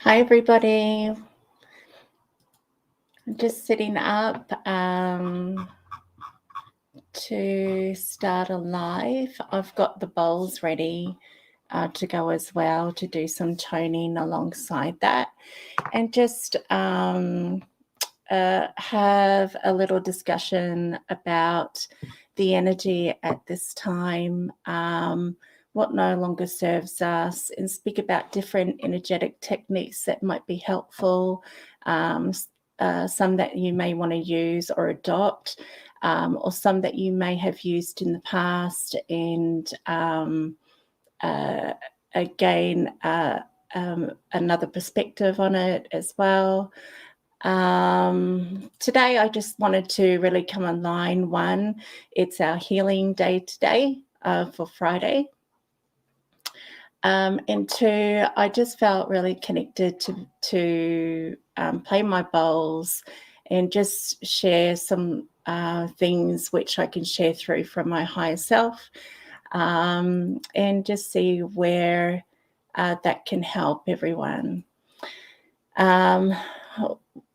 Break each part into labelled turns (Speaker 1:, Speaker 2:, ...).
Speaker 1: Hi, everybody. I'm just sitting up to start a live. I've got the bowls ready to go as well to do some toning alongside that and just have a little discussion about the energy at this time. What no longer serves us, and speak about different energetic techniques that might be helpful, some that you may want to use or adopt, or some that you may have used in the past, and again, another perspective on it as well. Today, I just wanted to really come online. One, it's our healing day today for Friday. And two, I just felt really connected to play my bowls and just share some things which I can share through from my higher self, and just see where that can help everyone.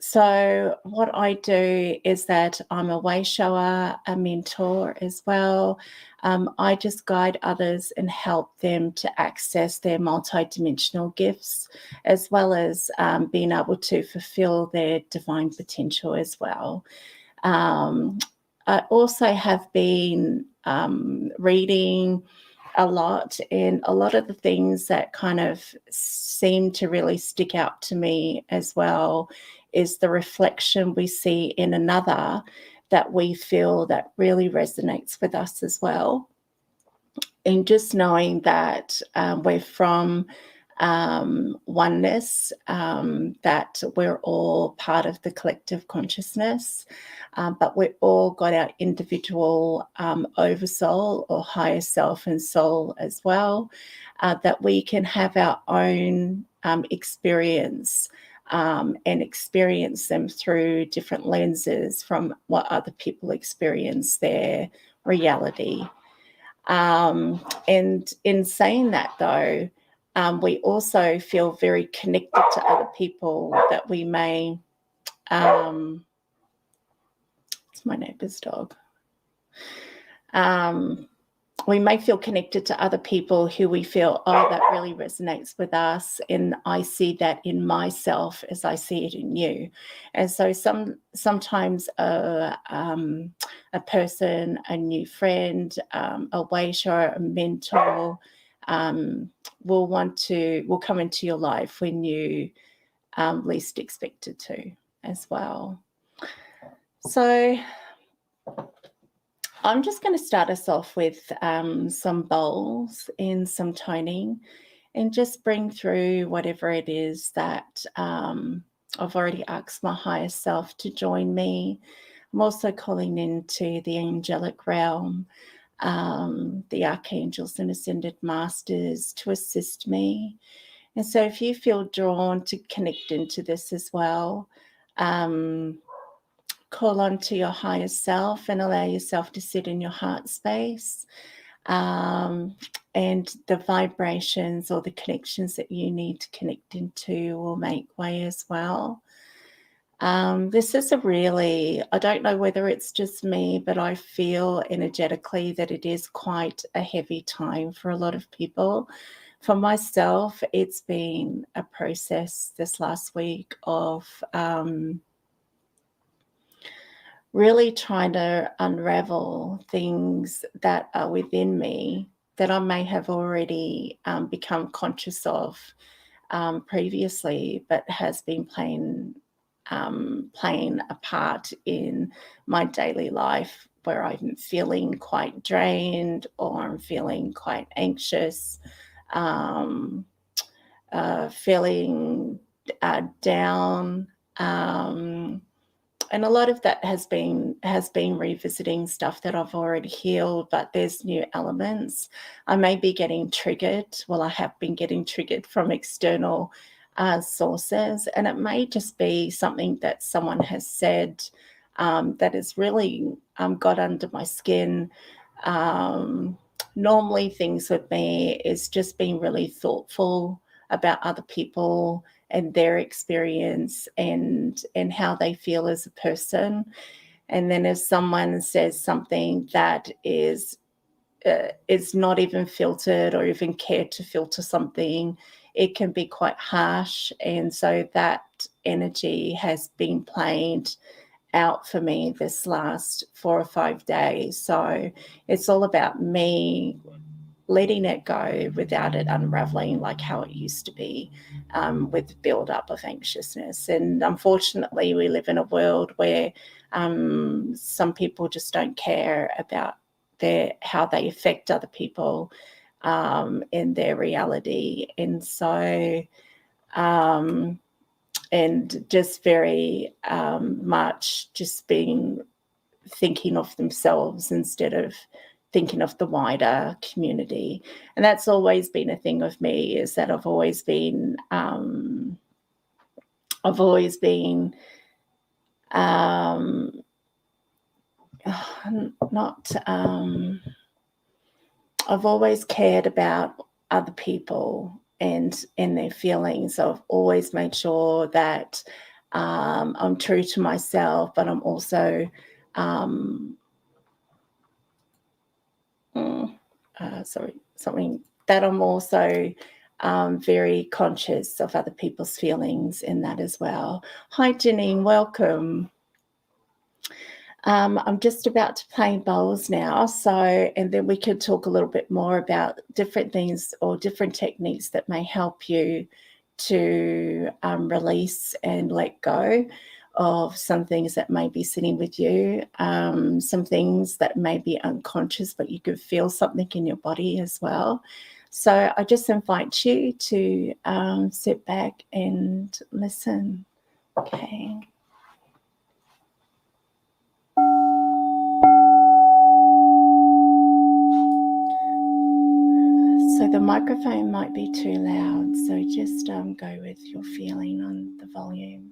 Speaker 1: So what I do is that I'm a way shower, a mentor as well. I just guide others and help them to access their multidimensional gifts, as well as being able to fulfill their divine potential as well. I also have been reading a lot, and a lot of the things that kind of seem to really stick out to me as well is the reflection we see in another that we feel that really resonates with us as well. And just knowing that we're from oneness, that we're all part of the collective consciousness, but we've all got our individual oversoul or higher self and soul as well, that we can have our own experience and experience them through different lenses from what other people experience their reality. And in saying that, though, we also feel very connected to other people that we may. It's my neighbour's dog. We may feel connected to other people who we feel, oh, that really resonates with us, and I see that in myself as I see it in you. And so sometimes a person, a new friend, a way shower, a mentor, will come into your life when you least expect it to as well. So I'm just going to start us off with some bowls and some toning, and just bring through whatever it is that I've already asked my higher self to join me. I'm also calling into the angelic realm, the archangels and ascended masters to assist me. And so if you feel drawn to connect into this as well, call on to your higher self and allow yourself to sit in your heart space, and the vibrations or the connections that you need to connect into will make way as well. This is I don't know whether it's just me, but I feel energetically that it is quite a heavy time for a lot of people. For myself, it's been a process this last week of really trying to unravel things that are within me that I may have already become conscious of previously, but has been playing a part in my daily life, where I'm feeling quite drained or I'm feeling quite anxious, feeling down. And a lot of that has been revisiting stuff that I've already healed, but there's new elements. I may be getting triggered. Well, I have been getting triggered from external sources, and it may just be something that someone has said that has really got under my skin. Normally things with me is just being really thoughtful about other people and their experience and how they feel as a person. And then if someone says something that is not even filtered or even cared to filter something, it can be quite harsh. And so that energy has been played out for me this last 4 or 5 days. So it's all about me letting it go without it unraveling like how it used to be, with build-up of anxiousness. And unfortunately, we live in a world where some people just don't care about how they affect other people in their reality. And so, and just very much just thinking of themselves instead of thinking of the wider community. And that's always been a thing of me, is that I've always been I've always cared about other people and their feelings. I've always made sure that I'm true to myself, but I'm also something that I'm also very conscious of other people's feelings in that as well. Hi, Janine, welcome. I'm just about to play bowls now, and then we could talk a little bit more about different things or different techniques that may help you to release and let go of some things that may be sitting with you, some things that may be unconscious, but you could feel something in your body as well. So I just invite you to sit back and listen. Okay. So the microphone might be too loud, so just go with your feeling on the volume.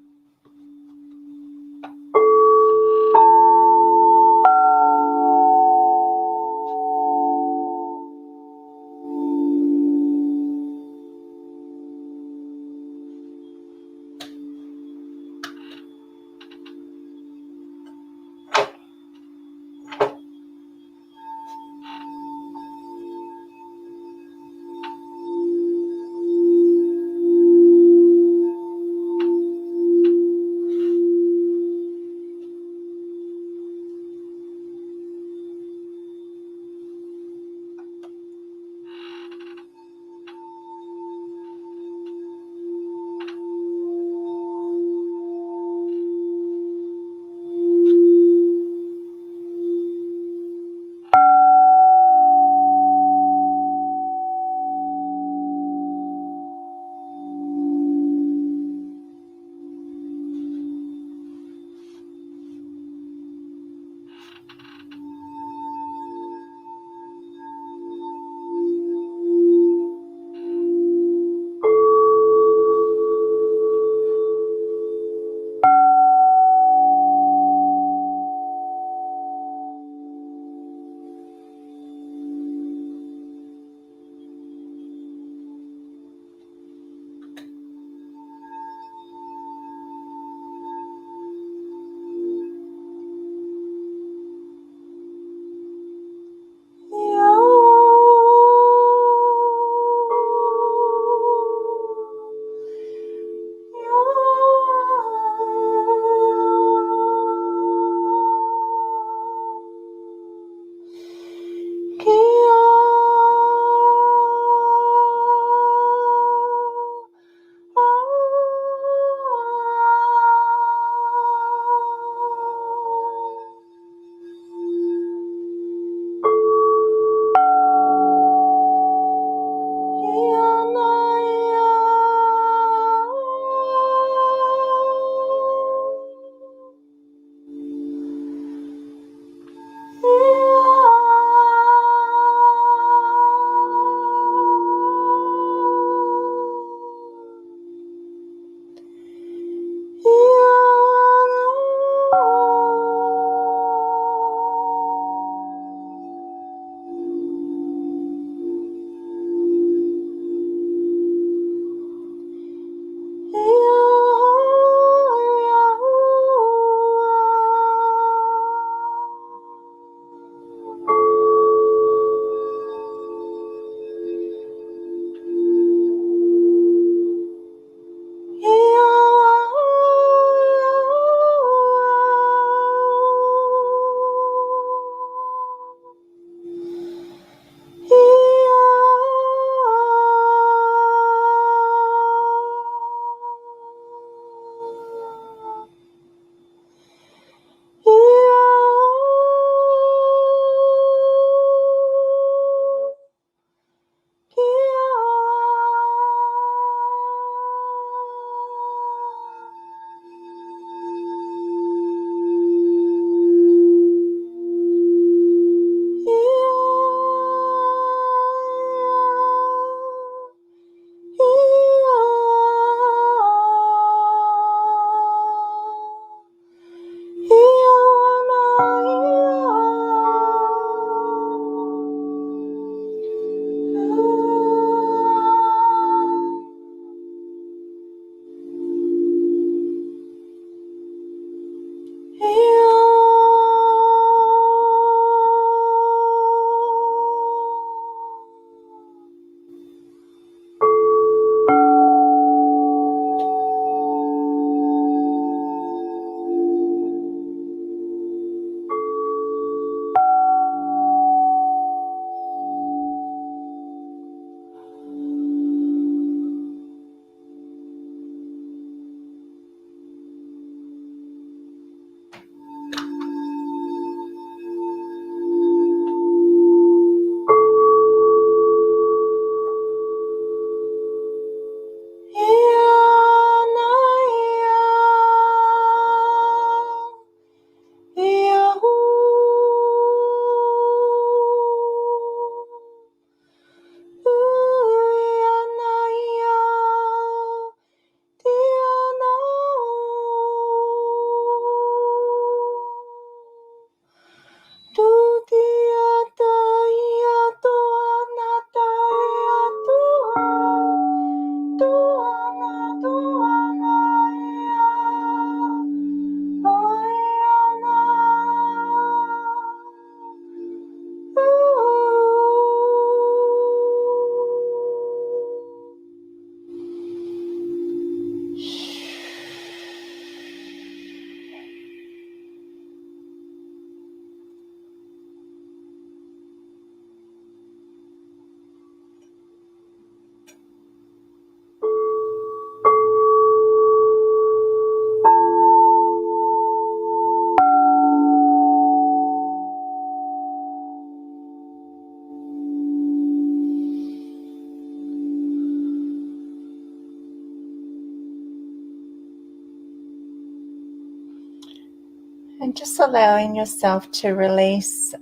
Speaker 1: And just allowing yourself to release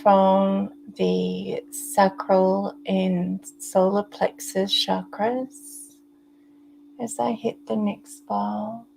Speaker 1: from the sacral and solar plexus chakras as I hit the next bowl.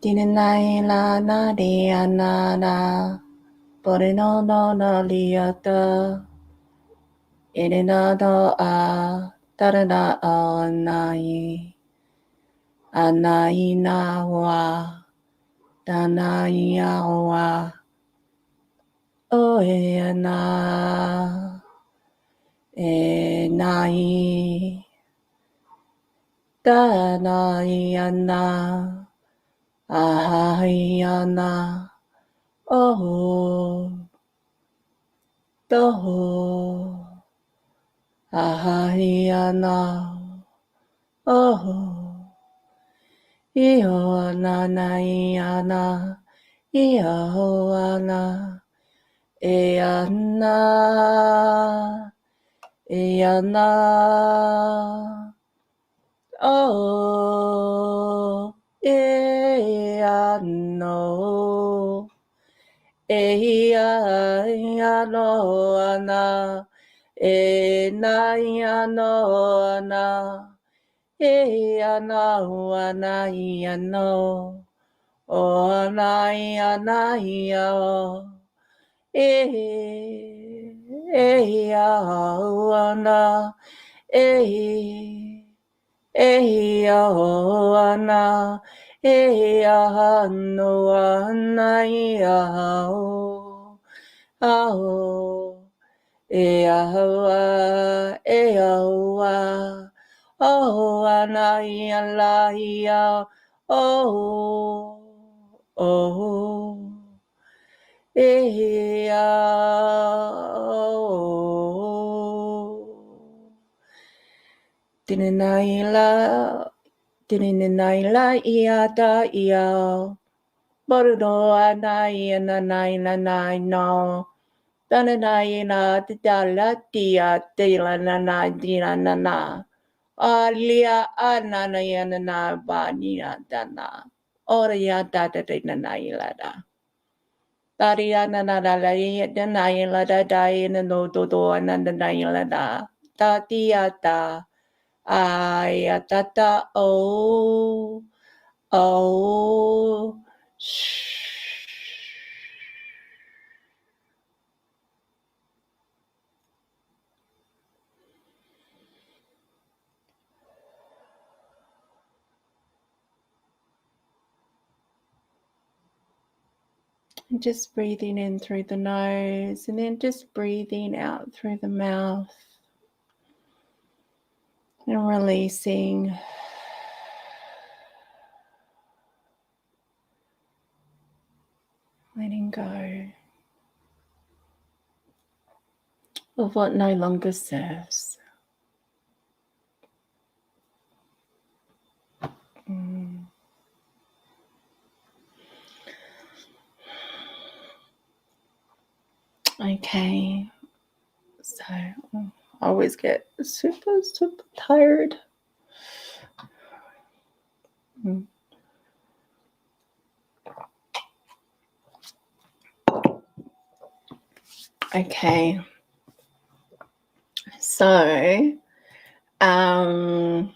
Speaker 1: Dinanai la na dia na na Borino no no liata Inina no a Tarana o nai Anai na wa Danai wa O e na E nai Danai ana Ahayana Oh Toho Ahayana Oh Iona Iana Iona Eana Eana Oh Eano Eano ana Enayano ana Eano anayano O anayanayo Eana Eana Eano anayao Ao Eahoa Eahoa Oh anayalaya Oh Oh Ea Dininaila iata ia Borudo anai nanai nanai no Dananai na titala tia tila nanai dina nana Alia anana na bania dana Oria data de nanailada Tariana Nadalai, the Naila Diana no Dodo and the Naila Tatiata Ayatata oh Just breathing in through the nose and then just breathing out through the mouth and releasing. Letting go of what no longer serves. Okay, so I always get super tired. Okay. So, I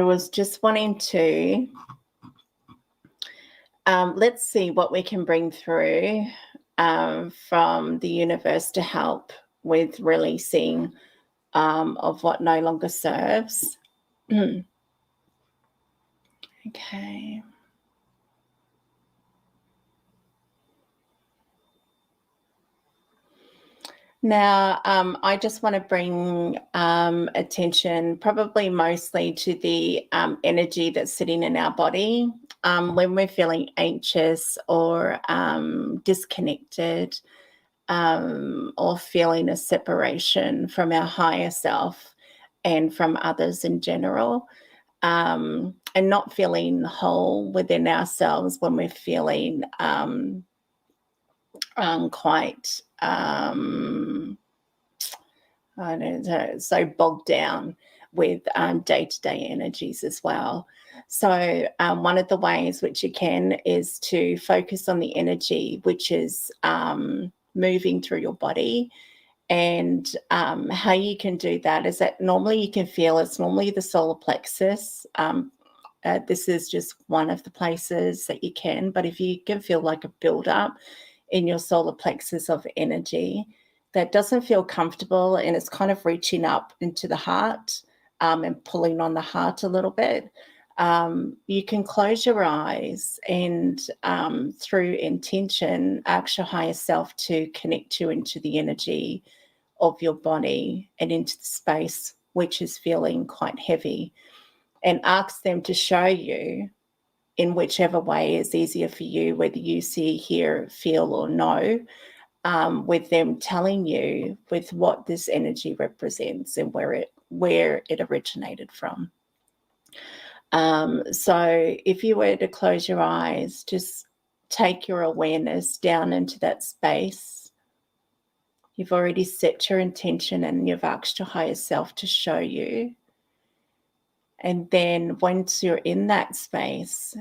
Speaker 1: was just wanting to, let's see what we can bring through from the universe to help with releasing of what no longer serves. Okay. Now, I just want to bring attention probably mostly to the energy that's sitting in our body when we're feeling anxious or disconnected or feeling a separation from our higher self and from others in general. And not feeling whole within ourselves when we're feeling quite I don't know, so bogged down with day-to-day energies as well. So one of the ways which you can is to focus on the energy which is moving through your body. And how you can do that is that normally you can feel it's normally the solar plexus. This is just one of the places that you can, but if you can feel like a build-up in your solar plexus of energy that doesn't feel comfortable and it's kind of reaching up into the heart and pulling on the heart a little bit, you can close your eyes and through intention ask your higher self to connect you into the energy of your body and into the space which is feeling quite heavy, and ask them to show you in whichever way is easier for you, whether you see, hear, feel, or know, with them telling you with what this energy represents and where it originated from. So if you were to close your eyes, just take your awareness down into that space. You've already set your intention and you've asked your higher self to show you. And then once you're in that space,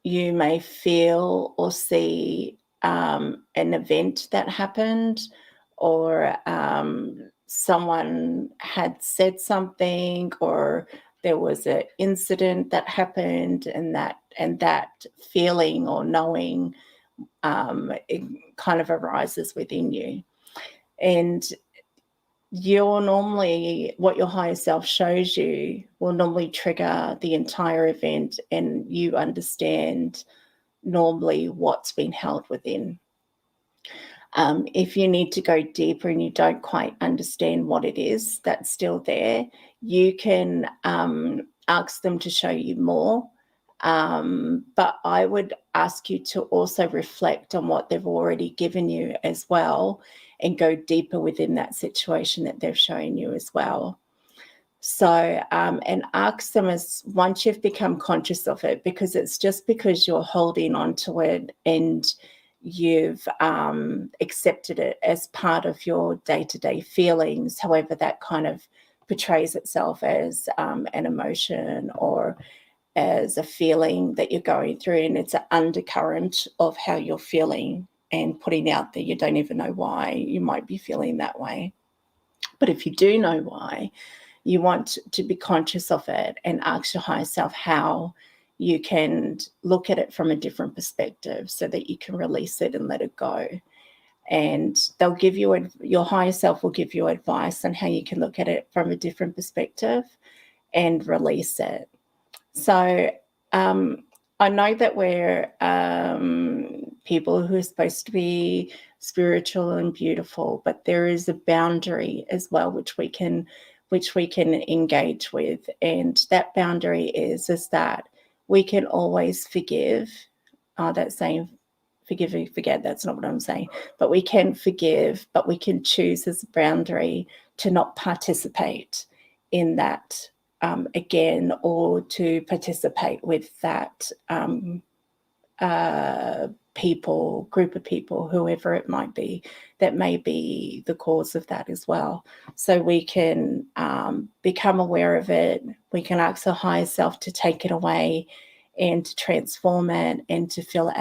Speaker 1: you may feel or see an event that happened, or someone had said something, or there was an incident that happened, and that feeling or knowing it kind of arises within you. And you're normally, what your higher self shows you will normally trigger the entire event, and you understand normally what's been held within. If you need to go deeper and you don't quite understand what it is that's still there, you can ask them to show you more. But I would ask you to also reflect on what they've already given you as well, and go deeper within that situation that they've shown you as well. So, and ask them as once you've become conscious of it, because it's just because you're holding on to it and you've accepted it as part of your day-to-day feelings, however that kind of portrays itself as an emotion or as a feeling that you're going through, and it's an undercurrent of how you're feeling and putting out there you don't even know why you might be feeling that way. But if you do know why, you want to be conscious of it and ask your higher self how you can look at it from a different perspective so that you can release it and let it go. And they'll give you, your higher self will give you advice on how you can look at it from a different perspective and release it. So I know that we're people who are supposed to be spiritual and beautiful, but there is a boundary as well which we can engage with, and that boundary is that we can always forgive. That's saying forgive and forget. That's not what I'm saying. But we can forgive, but we can choose as a boundary to not participate in that again, or to participate with that group of people, whoever it might be, that may be the cause of that as well. So we can become aware of it. We can ask our higher self to take it away and to transform it and to fill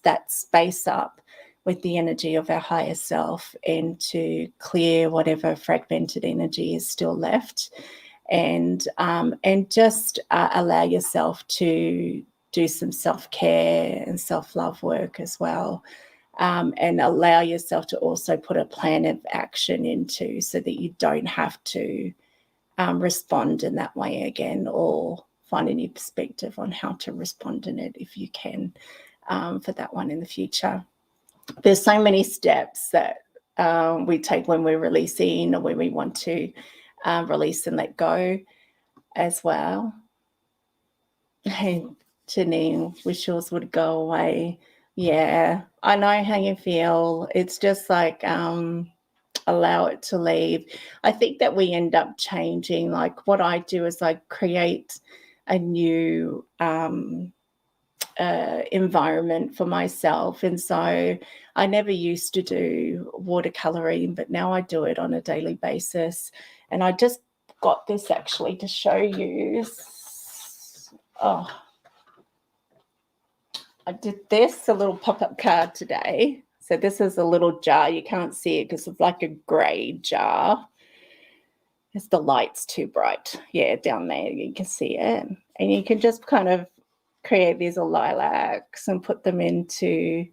Speaker 1: that space up with the energy of our higher self and to clear whatever fragmented energy is still left, and just allow yourself to do some self-care and self-love work as well, and allow yourself to also put a plan of action into, so that you don't have to respond in that way again, or find a new perspective on how to respond in it if you can, for that one in the future. There's so many steps that we take when we're releasing, or when we want to release and let go as well. Hey, Janine, wish yours would go away. Yeah, I know how you feel. It's just like allow it to leave. I think that we end up changing. Like what I do is I create a new environment for myself. And so I never used to do watercoloring, but now I do it on a daily basis. And I just got this actually to show you. Oh, I did this, a little pop-up card today. So this is a little jar. You can't see it because it's like a grey jar. It's the light's too bright. Yeah, down there you can see it. And you can just kind of create these lilacs and put them into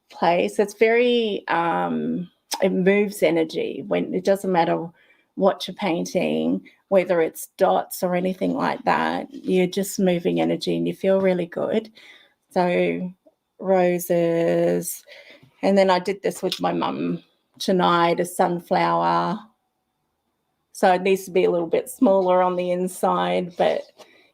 Speaker 1: place. It's very, it moves energy. When it doesn't matter what you're painting, whether it's dots or anything like that, you're just moving energy and you feel really good. So roses. And then I did this with my mum tonight, a sunflower. So it needs to be a little bit smaller on the inside, but,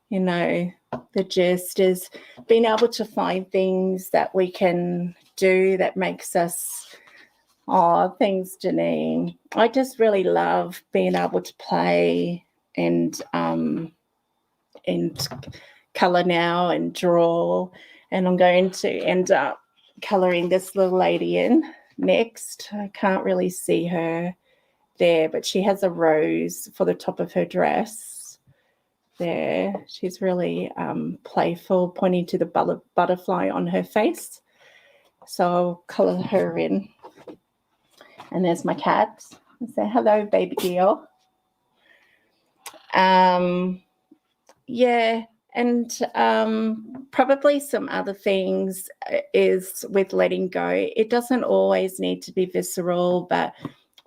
Speaker 1: you know, the gist is being able to find things that we can do that makes us, thanks, Janine. I just really love being able to play and colour now and draw. And I'm going to end up colouring this little lady in next. I can't really see her there, but she has a rose for the top of her dress there. She's really playful, pointing to the butterfly on her face. So I'll colour her in. And there's my cat. Say hello, baby girl. Yeah, and probably some other things is with letting go. It doesn't always need to be visceral, but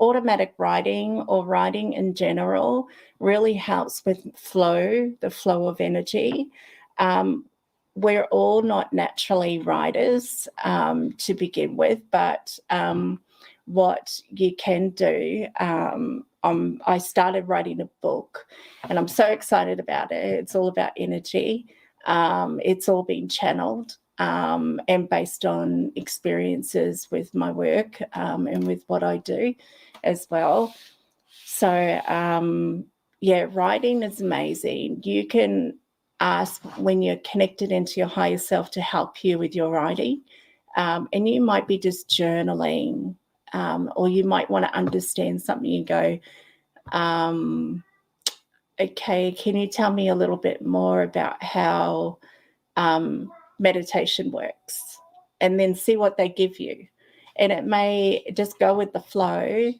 Speaker 1: automatic writing or writing in general really helps with the flow of energy. We're all not naturally writers to begin with, but what you can do, I started writing a book and I'm so excited about it. It's all about energy. It's all been channeled and based on experiences with my work and with what I do as well. So, yeah, writing is amazing. You can ask when you're connected into your higher self to help you with your writing. And you might be just journaling, or you might want to understand something and go, okay, can you tell me a little bit more about how meditation works? And then see what they give you. And it may just go with the flow,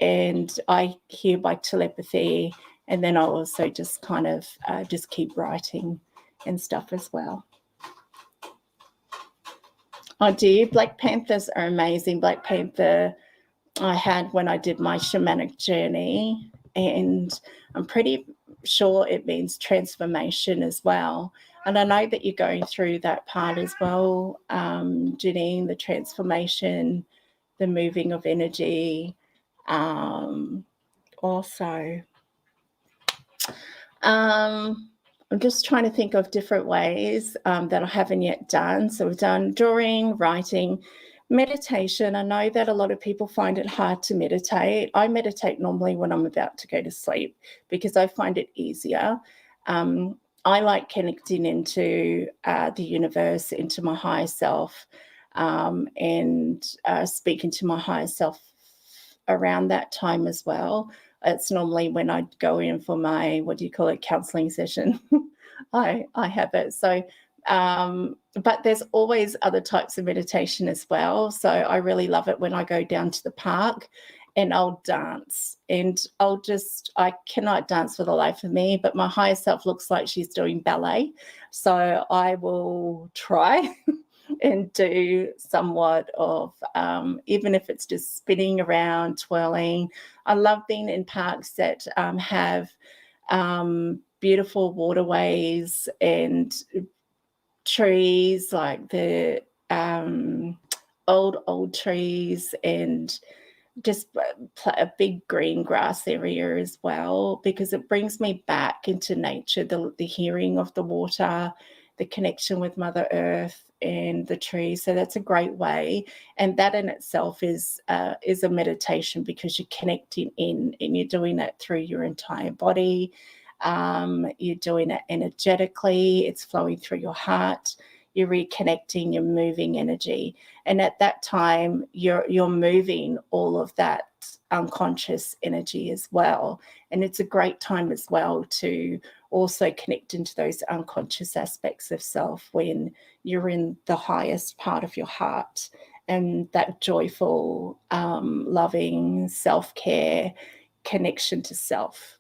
Speaker 1: and I hear by telepathy, and then I'll also just kind of just keep writing and stuff as well. I do. Black Panthers are amazing. Black Panther I had when I did my shamanic journey, and I'm pretty sure it means transformation as well. And I know that you're going through that part as well, Janine, the transformation, the moving of energy. Also, I'm just trying to think of different ways that I haven't yet done. So we've done drawing, writing, meditation. I know that a lot of people find it hard to meditate. I meditate normally when I'm about to go to sleep because I find it easier. I like connecting into the universe, into my higher self, and speaking to my higher self around that time as well. It's normally when I go in for my, counseling session. I have it. So But there's always other types of meditation as well. So I really love it when I go down to the park and I'll dance, and I cannot dance for the life of me, but my higher self looks like she's doing ballet. So I will try and do somewhat of, even if it's just spinning around, twirling. I love being in parks that have beautiful waterways and trees, like the old trees, and just a big green grass area as well, because it brings me back into nature, the hearing of the water, the connection with Mother Earth and the trees. So that's a great way, and that in itself is a meditation, because you're connecting in and you're doing it through your entire body. You're doing it energetically, it's flowing through your heart, you're reconnecting, you're moving energy. And at that time, you're moving all of that unconscious energy as well. And it's a great time as well to also connect into those unconscious aspects of self when you're in the highest part of your heart, and that joyful, loving self-care connection to self.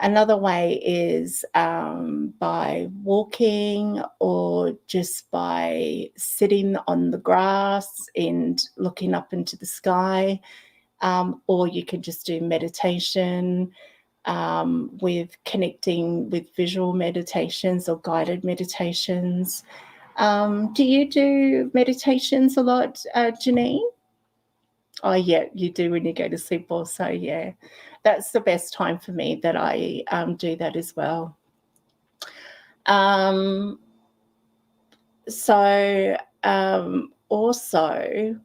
Speaker 1: Another way is by walking, or just by sitting on the grass and looking up into the sky, or you can just do meditation with connecting with visual meditations or guided meditations. Do you do meditations a lot, Janine? Oh, yeah, you do when you go to sleep also, yeah. That's the best time for me that I do that as well. Also,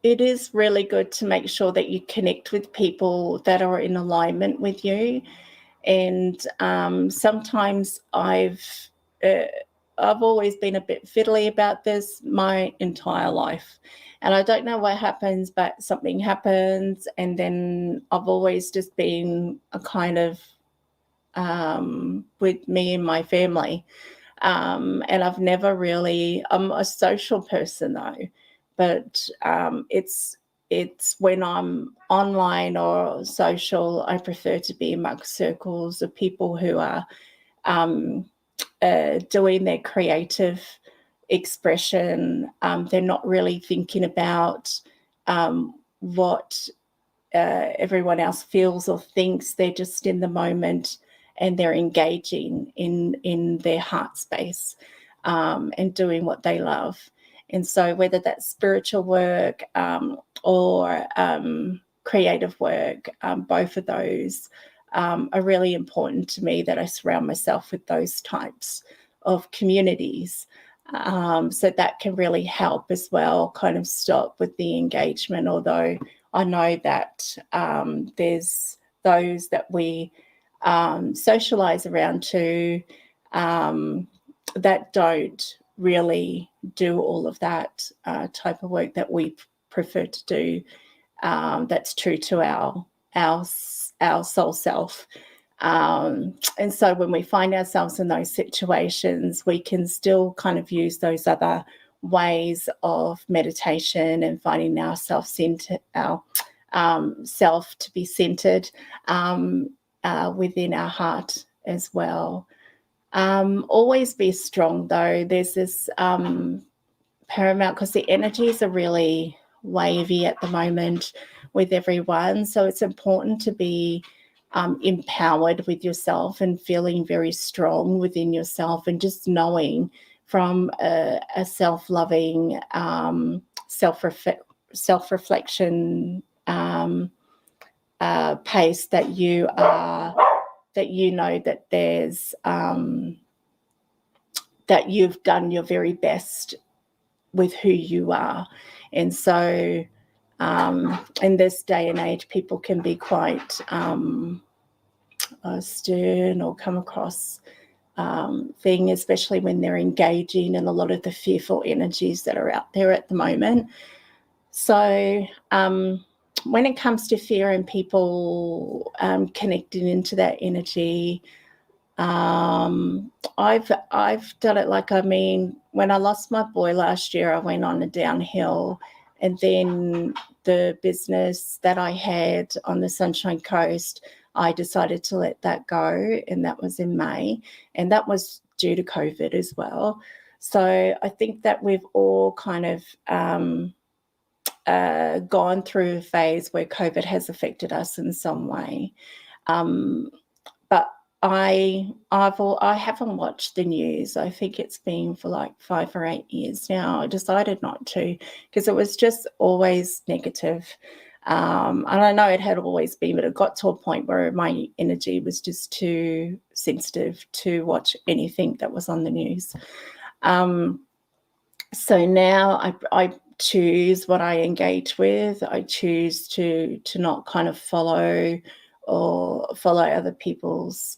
Speaker 1: it is really good to make sure that you connect with people that are in alignment with you. And sometimes I've always been a bit fiddly about this my entire life, and I don't know what happens, but something happens, and then I've always just been a kind of with me and my family, and I've never really. I'm a social person though, but it's when I'm online or social, I prefer to be amongst circles of people who are doing their creative expression. They're not really thinking about what everyone else feels or thinks. They're just in the moment, and they're engaging in their heart space, and doing what they love. And so whether that's spiritual work or creative work, both of those are really important to me, that I surround myself with those types of communities. So that can really help as well, kind of stop with the engagement, although I know that there's those that we socialize around too, that don't really do all of that type of work that we prefer to do. That's true to our soul self. And so when we find ourselves in those situations, we can still kind of use those other ways of meditation and finding our self to be centered within our heart as well. Always be strong though. There's this paramount, because the energies are really wavy at the moment with everyone. So it's important to be empowered with yourself and feeling very strong within yourself, and just knowing from a self-loving, self-reflection pace that you are, that you know that there's that you've done your very best with who you are. And so in this day and age, people can be quite stern or come across thing, especially when they're engaging in a lot of the fearful energies that are out there at the moment. So when it comes to fear and people connecting into that energy, I've done it. Like, I mean, when I lost my boy last year, I went on a downhill, and then the business that I had on the Sunshine Coast, I decided to let that go, and that was in May, and that was due to COVID as well. So I think that we've all kind of gone through a phase where COVID has affected us in some way. But I haven't watched the news. I think it's been for like 5 or 8 years now. I decided not to, because it was just always negative. And I know it had always been, but it got to a point where my energy was just too sensitive to watch anything that was on the news. So now I choose what I engage with. I choose to not kind of follow other people's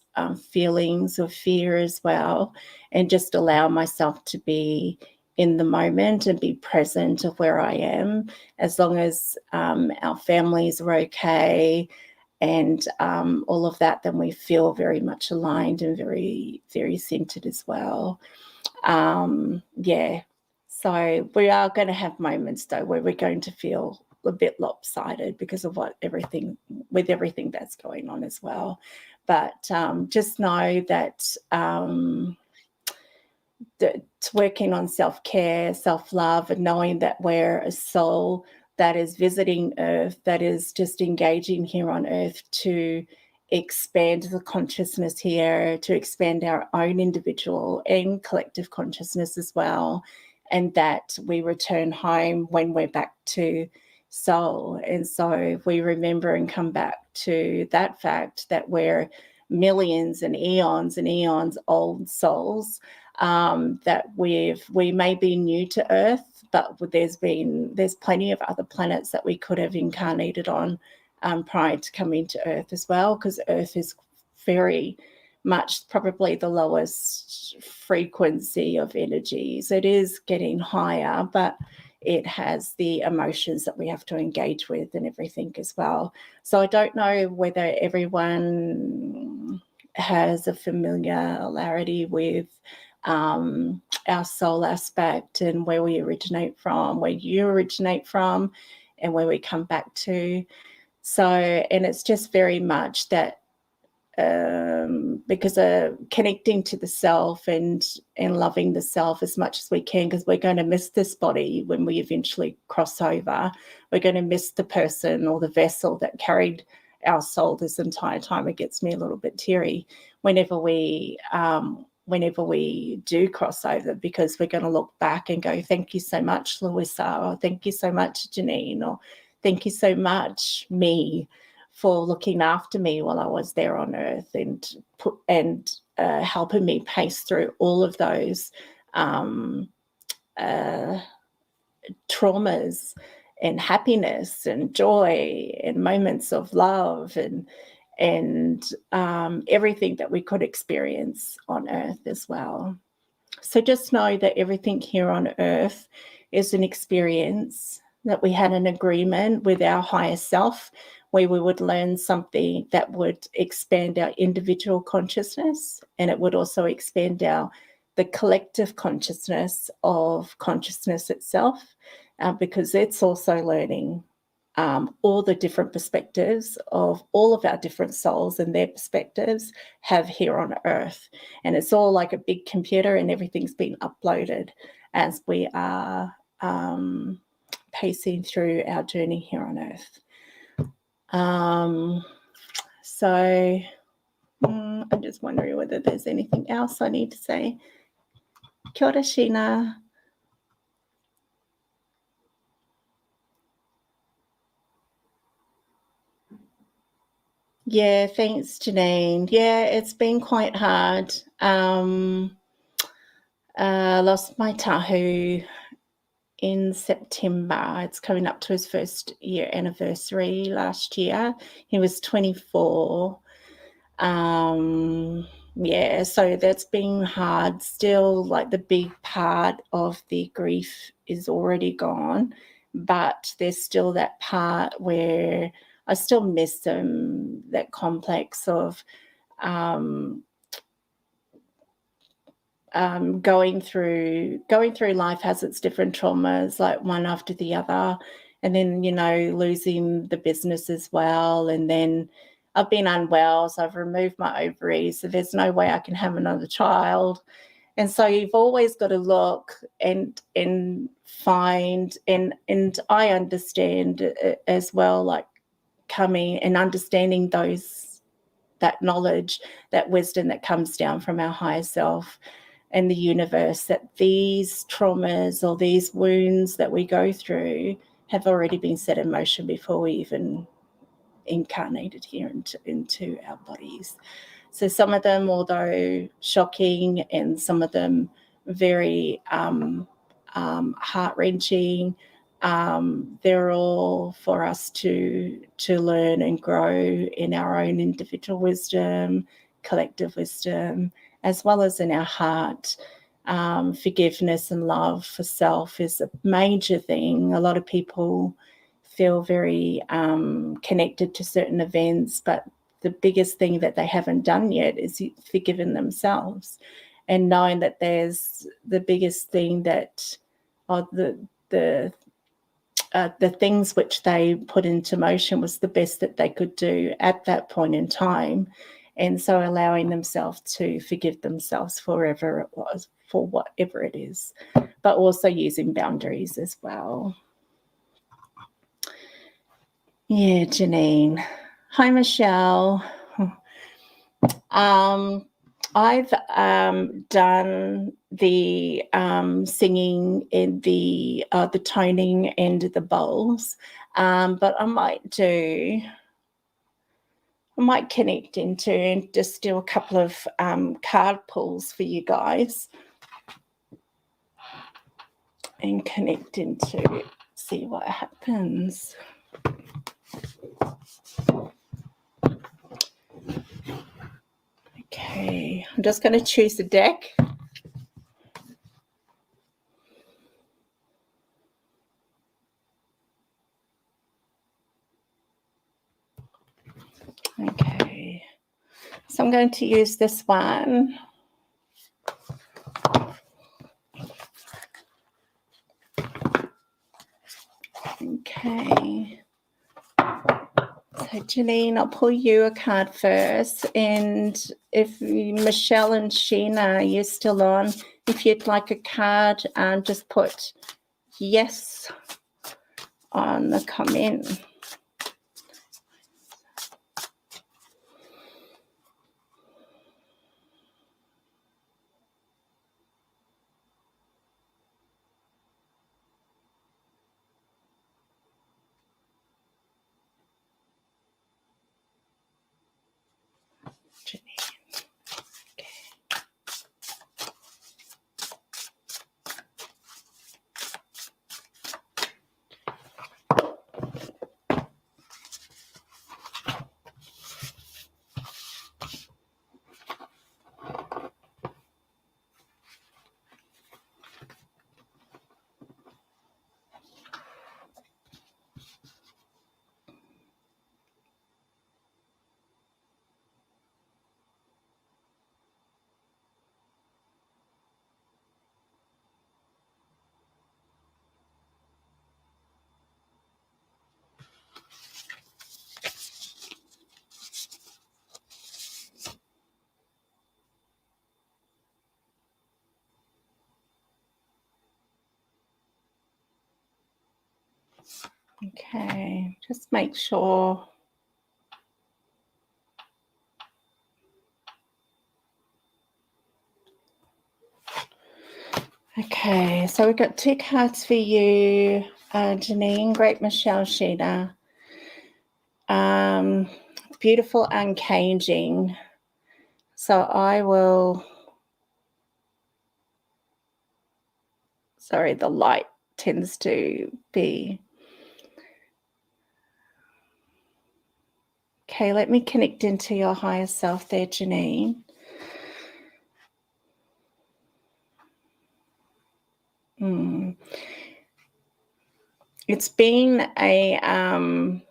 Speaker 1: feelings of fear as well, and just allow myself to be in the moment and be present of where I am, as long as our families are okay and all of that, then we feel very much aligned and very, very centered as well. Yeah. So we are going to have moments though where we're going to feel a bit lopsided because of everything that's going on as well. But just know that it's working on self-care, self-love, and knowing that we're a soul that is visiting Earth, that is just engaging here on Earth to expand the consciousness here, to expand our own individual and collective consciousness as well, and that we return home when we're back to soul. And so if we remember and come back to that fact that we're millions and eons old souls, that we may be new to Earth, but there's plenty of other planets that we could have incarnated on prior to coming to Earth as well, because Earth is very much probably the lowest frequency of energies. It is getting higher, but it has the emotions that we have to engage with and everything as well. So I don't know whether everyone has a familiarity with our soul aspect and where we originate from, where you originate from, and where we come back to. So, and it's just very much that because connecting to the self and loving the self as much as we can, because we're going to miss this body when we eventually cross over. We're going to miss the person or the vessel that carried our soul this entire time. It gets me a little bit teary whenever we do cross over, because we're going to look back and go, thank you so much, Louisa, or thank you so much, Janine, or thank you so much, me, for looking after me while I was there on Earth and helping me pace through all of those traumas and happiness and joy and moments of love and everything that we could experience on Earth as well. So just know that everything here on Earth is an experience, that we had an agreement with our higher self where we would learn something that would expand our individual consciousness, and it would also expand the collective consciousness of consciousness itself, because it's also learning all the different perspectives of all of our different souls and their perspectives have here on Earth. And it's all like a big computer, and everything's been uploaded as we are pacing through our journey here on Earth. So I'm just wondering whether there's anything else I need to say. Kia ora, Sheena. Yeah, thanks, Janine. Yeah, it's been quite hard. Lost my tahu in September. It's coming up to his first year anniversary last year. He was 24. Yeah, so that's been hard. Still, like, the big part of the grief is already gone. but there's still that part where I still miss them, that complex of going through life has its different traumas, like one after the other, and then losing the business as well, and then I've been unwell, so I've removed my ovaries, so there's no way I can have another child. And so you've always got to look and find, and I understand as well, like coming and understanding that knowledge, that wisdom that comes down from our higher self and the universe, that these traumas or these wounds that we go through have already been set in motion before we even incarnated here into our bodies. So some of them, although shocking, and some of them very heart-wrenching, they're all for us to learn and grow in our own individual wisdom, collective wisdom, as well as in our heart. Forgiveness and love for self is a major thing. A lot of people feel very connected to certain events, but the biggest thing that they haven't done yet is forgiven themselves, and knowing that there's the biggest thing that the things which they put into motion was the best that they could do at that point in time. And so allowing themselves to forgive themselves for whatever it is, but also using boundaries as well. Yeah, Janine. Hi, Michelle. I've done the singing and the toning and the bowls, but I might connect into and just do a couple of card pulls for you guys and connect into, see what happens. Okay, I'm just going to choose a deck. Okay, so I'm going to use this one. Okay. So Janine, I'll pull you a card first, and if Michelle and Sheena, you're still on, if you'd like a card, just put yes on the comment. Janine. Okay, just make sure. Okay, so we've got 2 cards for you, Janine. Great Michelle, Sheena. Beautiful uncaging. So I will. Sorry, the light tends to be. Okay, let me connect into your higher self there, Janine. it's been a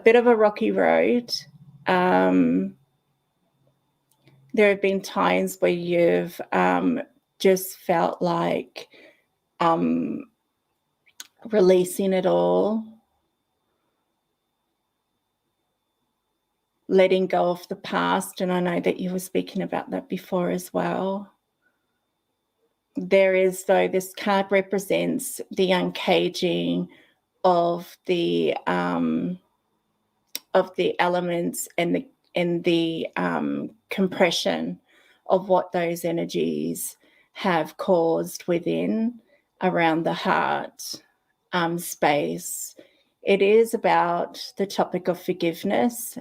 Speaker 1: bit of a rocky road. There have been times where you've just felt like releasing it all, letting go of the past. And I know that you were speaking about that before as well. There is, though, this card represents the uncaging of the elements and the compression of what those energies have caused within around the heart space. It is about the topic of forgiveness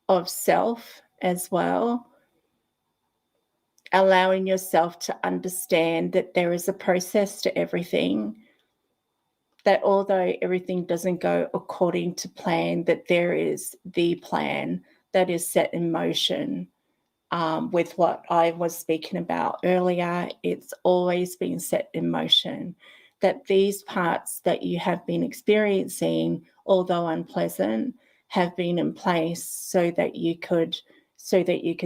Speaker 1: of self as well, allowing yourself to understand that there is a process to everything, that although everything doesn't go according to plan, that there is the plan that is set in motion. With what I was speaking about earlier, it's always been set in motion, that these parts that you have been experiencing, although unpleasant, have been in place so that you can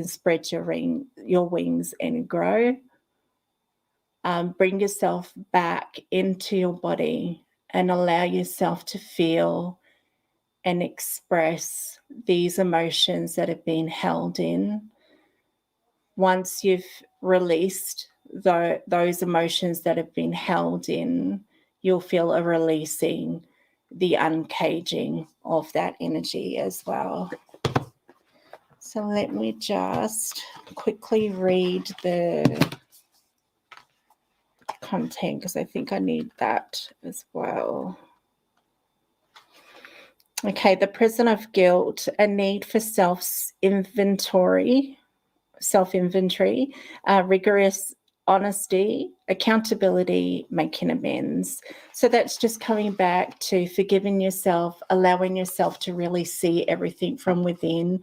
Speaker 1: spread your wings and grow. Bring yourself back into your body and allow yourself to feel and express these emotions that have been held in. Once you've released those emotions that have been held in, you'll feel a releasing, the uncaging of that energy as well. So let me just quickly read the content because I think I need that as well. Okay, the prison of guilt, a need for self-inventory, rigorous honesty, accountability, making amends. So that's just coming back to forgiving yourself, allowing yourself to really see everything from within,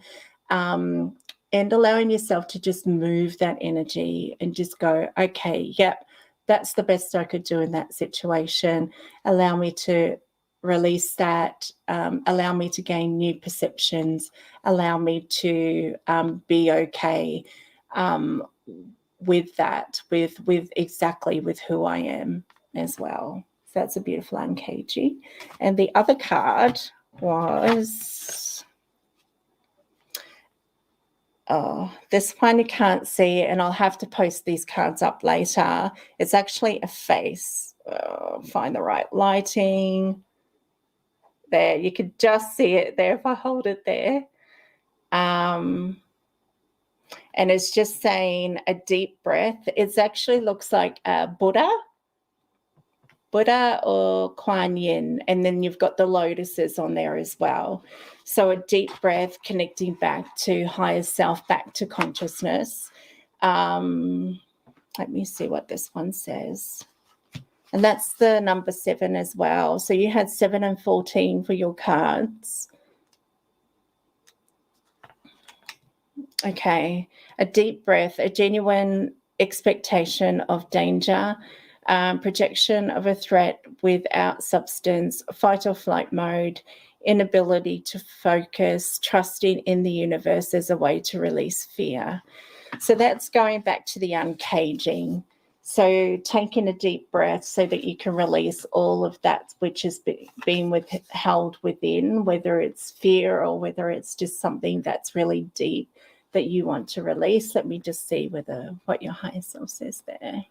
Speaker 1: and allowing yourself to just move that energy and just go, okay, yep, that's the best I could do in that situation. Allow me to release that, allow me to gain new perceptions, allow me to be okay with that, with exactly with who I am as well. So that's a beautiful uncaging. And the other card was, this one you can't see, and I'll have to post these cards up later. It's actually a face. Find the right lighting. There, you could just see it there if I hold it there. And it's just saying a deep breath. It actually looks like a Buddha or Kuan Yin, and then you've got the lotuses on there as well. So a deep breath, connecting back to higher self, back to consciousness. Let me see what this one says. And that's the number 7 as well. So you had 7 and 14 for your cards. Okay, a deep breath, a genuine expectation of danger, projection of a threat without substance, fight or flight mode, inability to focus, trusting in the universe as a way to release fear. So that's going back to the uncaging. So taking a deep breath so that you can release all of that which has been held within, whether it's fear or whether it's just something that's really deep that you want to release. Let me just see what your higher self says there.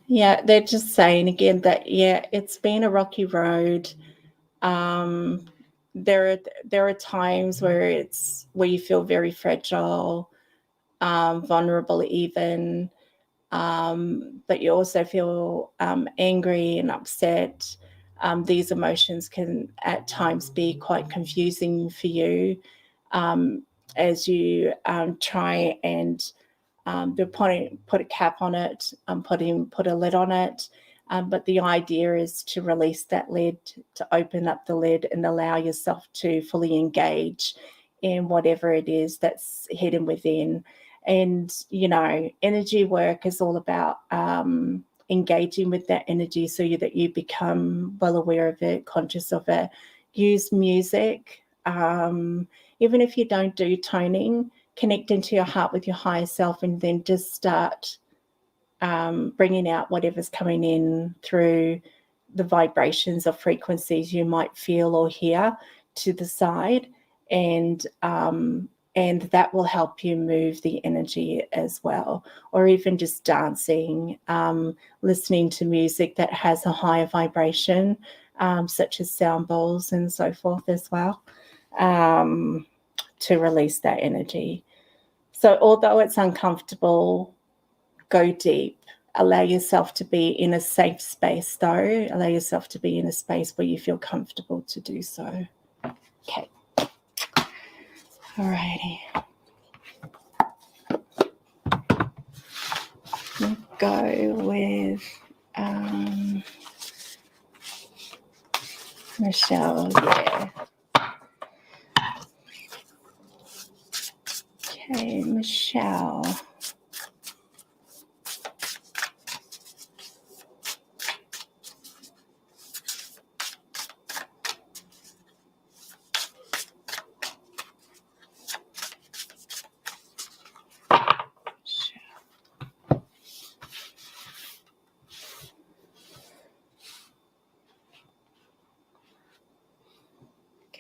Speaker 1: Yeah, they're just saying again that, yeah, it's been a rocky road. There are times where you feel very fragile, vulnerable even, but you also feel angry and upset. These emotions can at times be quite confusing for you as you try and put a cap on it, put a lid on it. But the idea is to release that lid, to open up the lid and allow yourself to fully engage in whatever it is that's hidden within. And, you know, energy work is all about engaging with that energy so that you become well aware of it, conscious of it. Use music. Even if you don't do toning, connect into your heart with your higher self, and then just start bringing out whatever's coming in through the vibrations or frequencies you might feel or hear to the side, and that will help you move the energy as well. Or even just dancing, listening to music that has a higher vibration, such as sound bowls and so forth as well, to release that energy. So although it's uncomfortable, go deep. Allow yourself to be in a safe space, though. Allow yourself to be in a space where you feel comfortable to do so. Okay. Alrighty. We'll go with Michelle. Yeah. Okay, Michelle.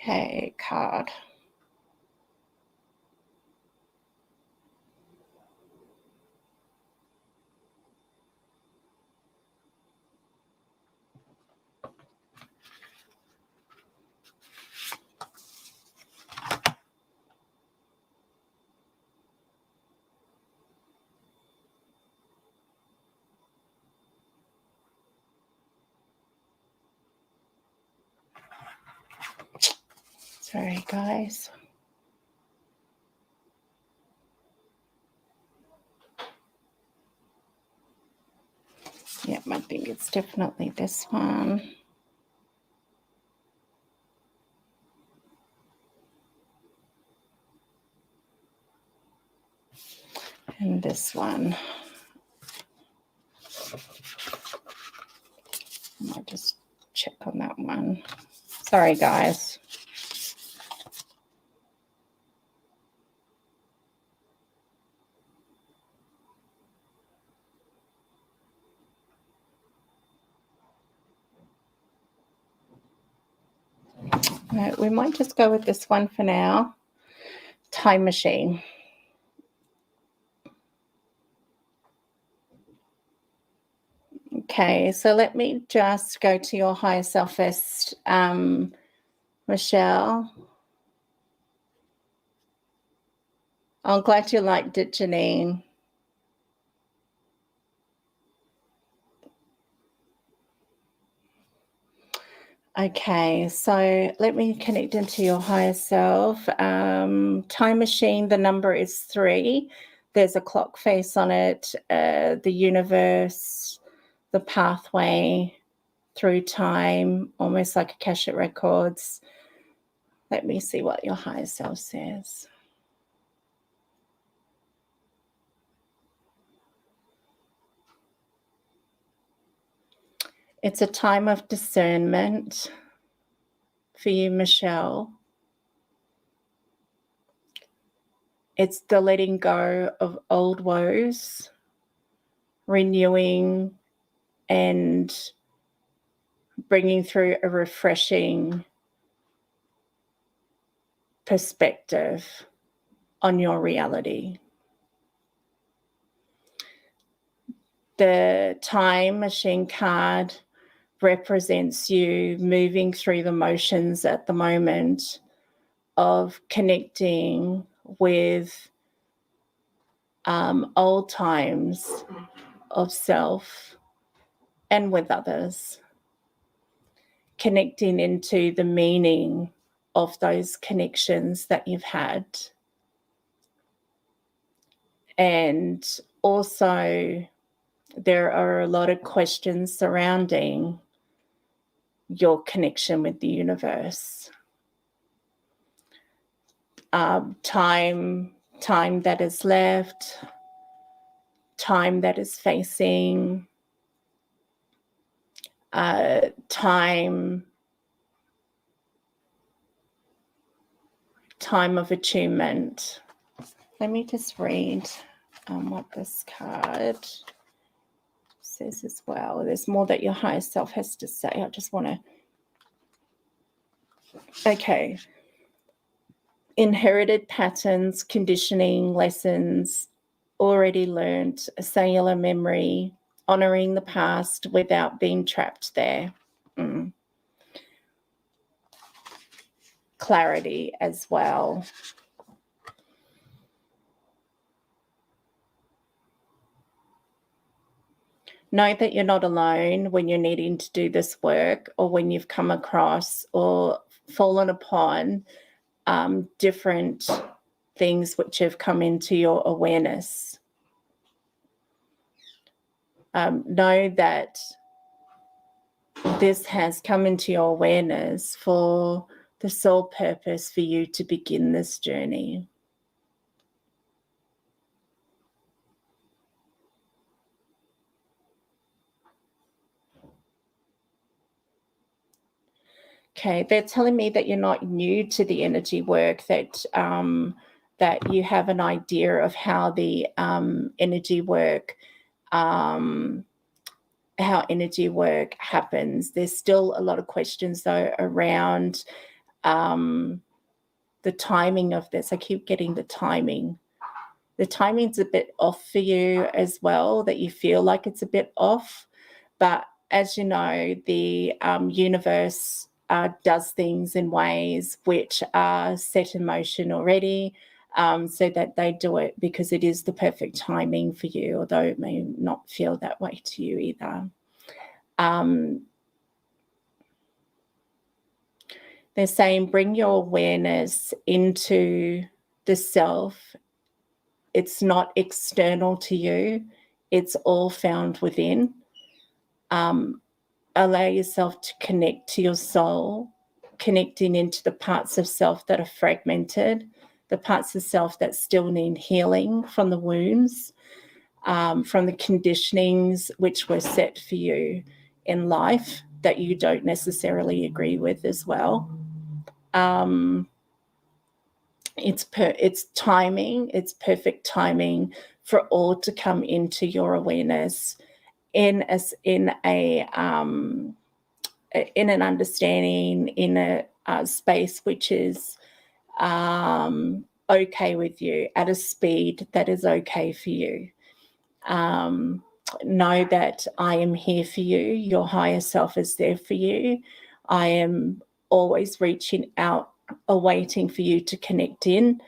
Speaker 1: Okay, card. Sorry, guys. Yep, I think it's definitely this one. And this one. I'll just check on that one. Sorry, guys. Right, we might just go with this one for now. Time machine. Okay, so let me just go to your higher self first, Michelle. I'm glad you liked it, Janine. Okay, so let me connect into your higher self. Time machine, the number is 3. There's a clock face on it, the universe, the pathway through time, almost like Akashic Records. Let me see what your higher self says. It's a time of discernment for you, Michelle. It's the letting go of old woes, renewing and bringing through a refreshing perspective on your reality. The time machine card represents you moving through the motions at the moment of connecting with old times of self and with others, connecting into the meaning of those connections that you've had. And also, there are a lot of questions surrounding your connection with the universe. time that is left, time that is facing, time of attunement. Let me just read what this card says as well. There's more that your higher self has to say. I just want to... Okay. Inherited patterns, conditioning, lessons, already learned, a cellular memory, honoring the past without being trapped there. Clarity as well. Know that you're not alone when you're needing to do this work, or when you've come across or fallen upon different things which have come into your awareness. Know that this has come into your awareness for the sole purpose for you to begin this journey. Okay, they're telling me that you're not new to the energy work, that that you have an idea of how the energy work happens. There's still a lot of questions though around the timing of this. I keep getting the timing. The timing's a bit off for you as well, that you feel like it's a bit off. But as you know, the universe does things in ways which are set in motion already, so that they do it because it is the perfect timing for you, although it may not feel that way to you either. They're saying bring your awareness into the self. It's not external to you. It's all found within. Allow yourself to connect to your soul, connecting into the parts of self that are fragmented, the parts of self that still need healing from the wounds, from the conditionings which were set for you in life that you don't necessarily agree with as well. It's timing. It's perfect timing for all to come into your awareness in an understanding, in a space which is okay with you, at a speed that is okay for you. Know that I am here for you. Your higher self is there for you. I am always reaching out, awaiting for you to connect in,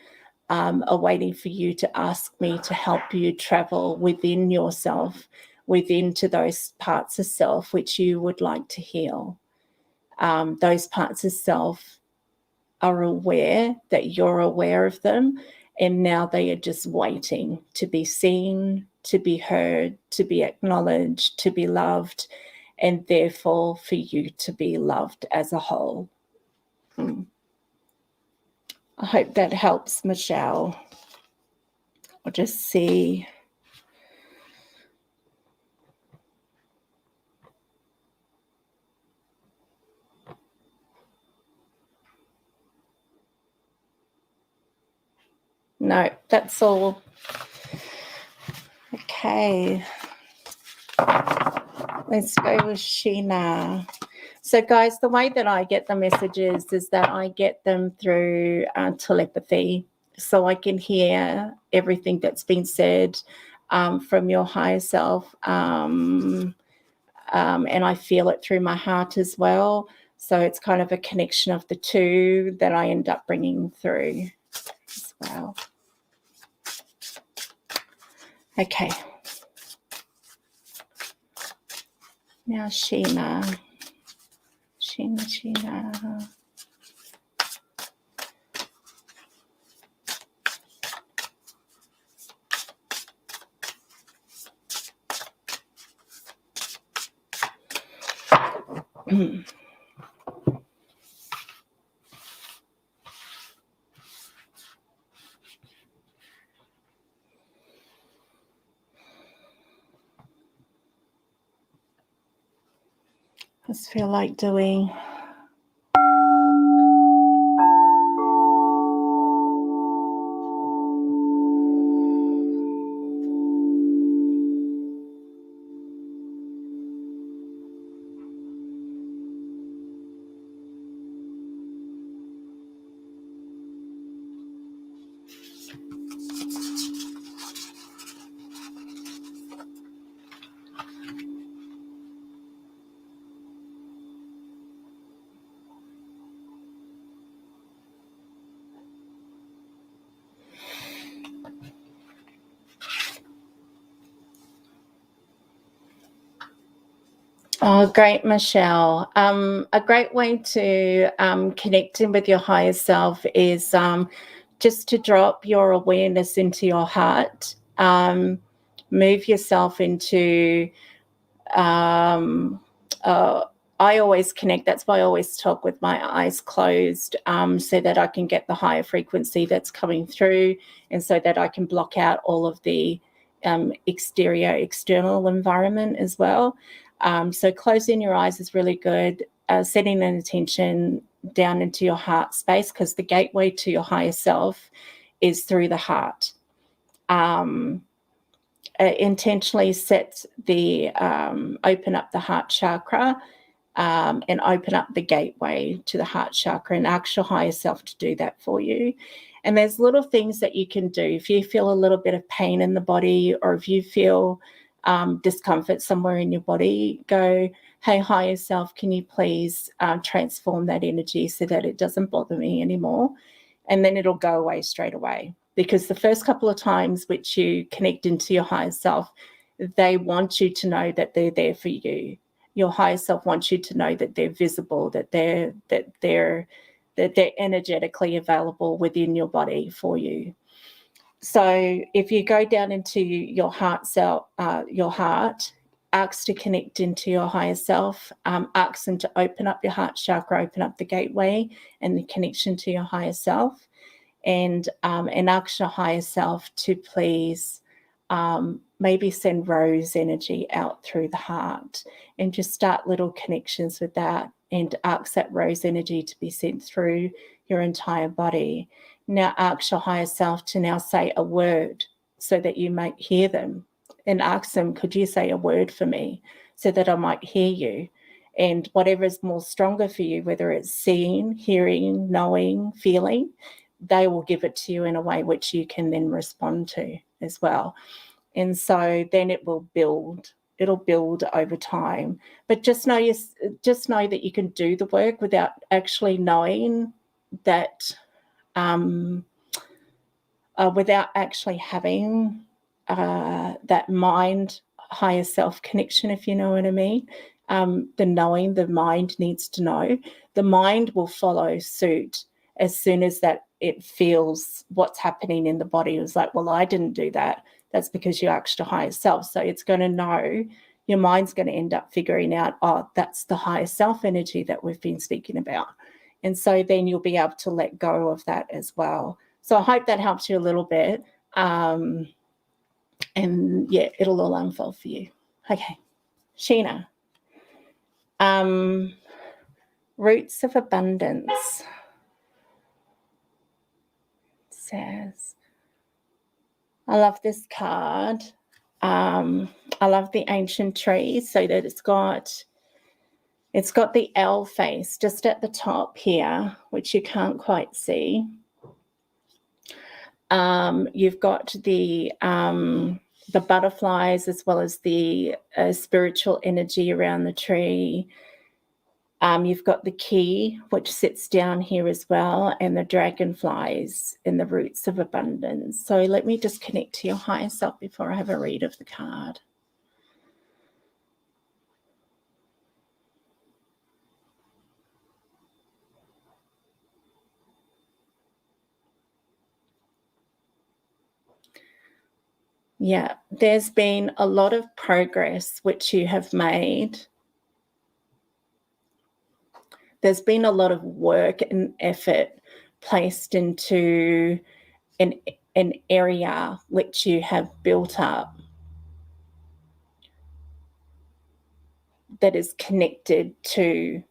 Speaker 1: awaiting for you to ask me to help you travel within yourself, within to those parts of self which you would like to heal. Those parts of self are aware that you're aware of them, and now they are just waiting to be seen, to be heard, to be acknowledged, to be loved, and therefore for you to be loved as a whole. I hope that helps, Michelle. I'll just see. No, that's all. Okay. Let's go with Sheena. So, guys, the way that I get the messages is that I get them through telepathy. So I can hear everything that's been said from your higher self. And I feel it through my heart as well. So it's kind of a connection of the two that I end up bringing through as well. Okay. Now Sheena. Just feel like doing Oh, great, Michelle. A great way to connect in with your higher self is just to drop your awareness into your heart. Move yourself into, I always connect, that's why I always talk with my eyes closed, so that I can get the higher frequency that's coming through, and so that I can block out all of the external environment as well. So closing your eyes is really good. Setting an intention down into your heart space, because the gateway to your higher self is through the heart. Intentionally set the open up the heart chakra, and open up the gateway to the heart chakra, and ask your higher self to do that for you. And there's little things that you can do. If you feel a little bit of pain in the body, or if you feel discomfort somewhere in your body, go, hey, higher self, can you please transform that energy so that it doesn't bother me anymore? And then it'll go away straight away. Because the first couple of times which you connect into your higher self, they want you to know that they're there for you. Your higher self wants you to know that they're visible, that they're energetically available within your body for you. So if you go down into your heart, ask to connect into your higher self, ask them to open up your heart chakra, open up the gateway and the connection to your higher self, and ask your higher self to please maybe send rose energy out through the heart, and just start little connections with that, and ask that rose energy to be sent through your entire body. Now ask your higher self to now say a word so that you might hear them, and ask them, could you say a word for me so that I might hear you? And whatever is more stronger for you, whether it's seeing, hearing, knowing, feeling, they will give it to you in a way which you can then respond to as well. And so then it will build. It'll build over time. But just know that you can do the work without actually knowing that, without actually having that mind higher self connection, if you know what I mean. The mind needs to know. The mind will follow suit as soon as that it feels what's happening in the body. It was like, well, I didn't do that. That's because you asked your higher self. So it's going to know, your mind's going to end up figuring out, oh, that's the higher self energy that we've been speaking about. And so then you'll be able to let go of that as well. So I hope that helps you a little bit. And yeah, it'll all unfold for you. Okay, Sheena. Roots of abundance. It says, I love this card. I love the ancient tree, so that it's got the L face just at the top here, which you can't quite see. You've got the butterflies, as well as the spiritual energy around the tree. You've got the key, which sits down here as well, and the dragonflies and the roots of abundance. So let me just connect to your higher self before I have a read of the card. Yeah, there's been a lot of progress which you have made. There's been a lot of work and effort placed into an area which you have built up. that is connected to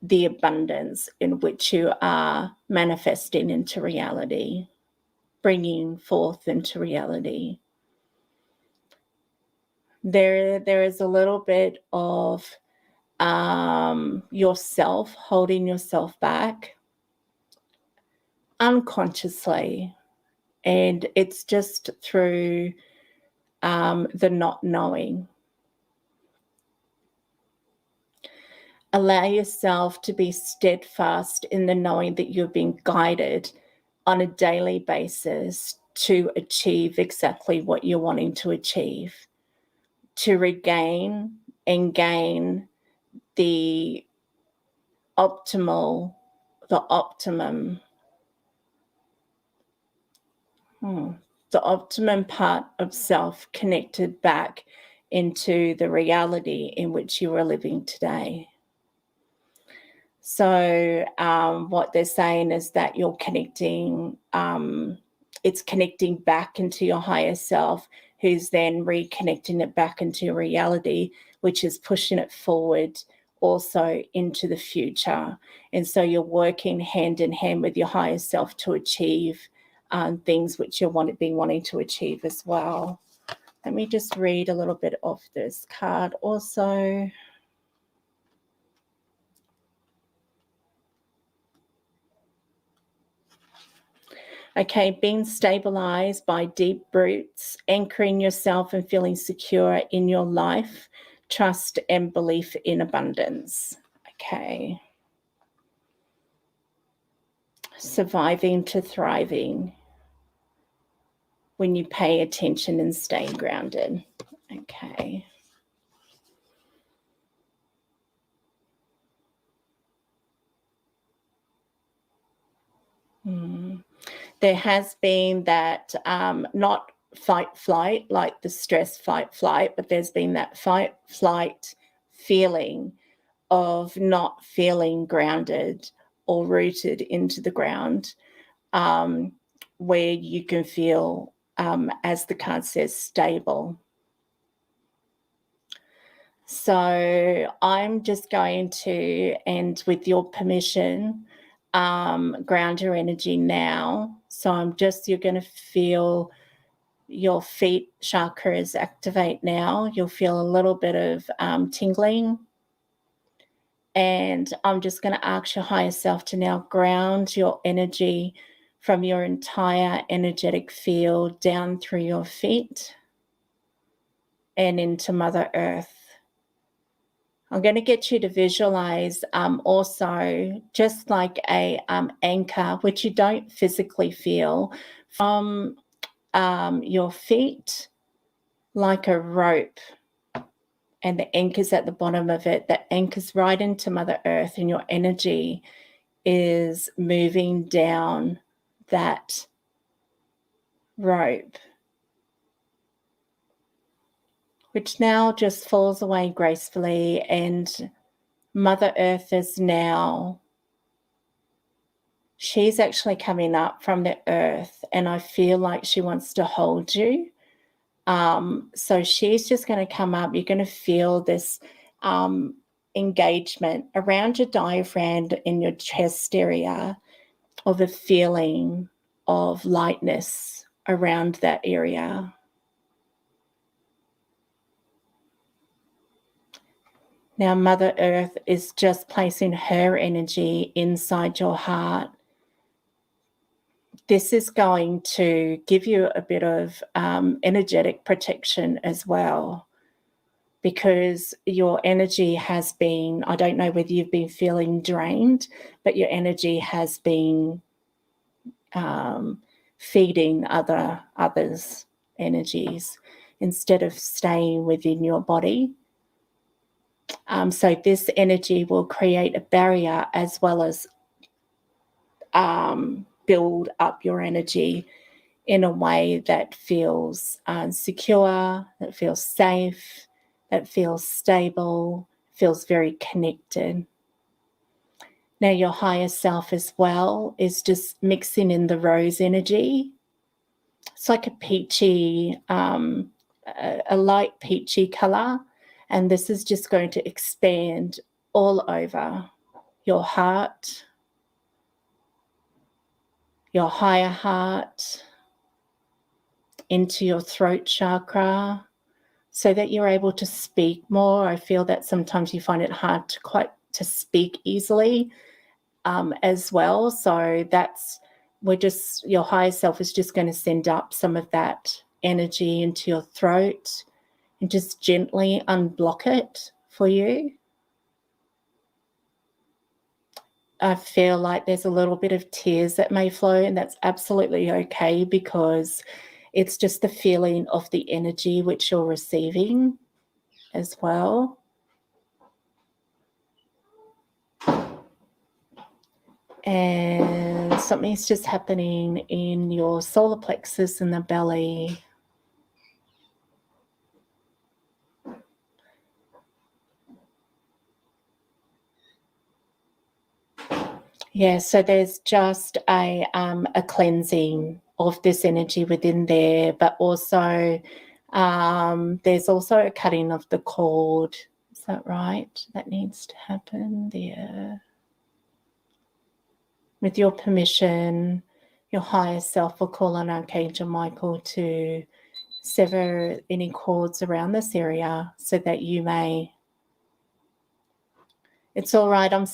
Speaker 1: the abundance in which you are manifesting into reality, bringing forth into reality. There is a little bit of yourself holding yourself back unconsciously, and it's just through the not knowing. Allow yourself to be steadfast in the knowing that you're being guided on a daily basis to achieve exactly what you're wanting to achieve, to regain and gain the optimum part of self connected back into the reality in which you are living today. So what they're saying is that you're connecting, it's connecting back into your higher self, who's then reconnecting it back into reality, which is pushing it forward also into the future. And so you're working hand in hand with your higher self to achieve things which you're wanting to achieve as well. Let me just read a little bit of this card also. Okay, being stabilized by deep roots, anchoring yourself and feeling secure in your life, trust and belief in abundance. Okay. Surviving to thriving when you pay attention and stay grounded. Okay. There has been that not fight flight, like the stress fight flight, but there's been that fight flight feeling of not feeling grounded or rooted into the ground, where you can feel, as the card says, stable. So I'm just going to, and with your permission, ground your energy now. So you're going to feel your feet chakras activate now. You'll feel a little bit of tingling. And I'm just going to ask your higher self to now ground your energy from your entire energetic field down through your feet and into Mother Earth. I'm going to get you to visualize also just like a anchor, which you don't physically feel, from your feet, like a rope, and the anchor's at the bottom of it. That anchor's right into Mother Earth, and your energy is moving down that rope, which now just falls away gracefully, and Mother Earth is now, she's actually coming up from the earth, and I feel like she wants to hold you. So she's just going to come up. You're going to feel this engagement around your diaphragm in your chest area, of a feeling of lightness around that area. Now Mother Earth is just placing her energy inside your heart. This is going to give you a bit of energetic protection as well, because your energy has been, I don't know whether you've been feeling drained, but your energy has been feeding others' energies instead of staying within your body. So this energy will create a barrier as well as build up your energy in a way that feels secure, that feels safe, that feels stable, feels very connected. Now your higher self as well is just mixing in the rose energy. It's like a peachy, a light peachy color, And this is just going to expand all over your heart, your higher heart, into your throat chakra, so that you're able to speak more. I feel that sometimes you find it hard to speak easily as well. So your higher self is just going to send up some of that energy into your throat and just gently unblock it for you. I feel like there's a little bit of tears that may flow, and that's absolutely okay, because it's just the feeling of the energy which you're receiving as well. And something's just happening in your solar plexus in the belly. Yeah, so there's just a cleansing of this energy within there, but also there's also a cutting of the cord. Is that right? That needs to happen there. With your permission, your higher self will call on Archangel Michael to sever any cords around this area so that you may. It's all right. I'm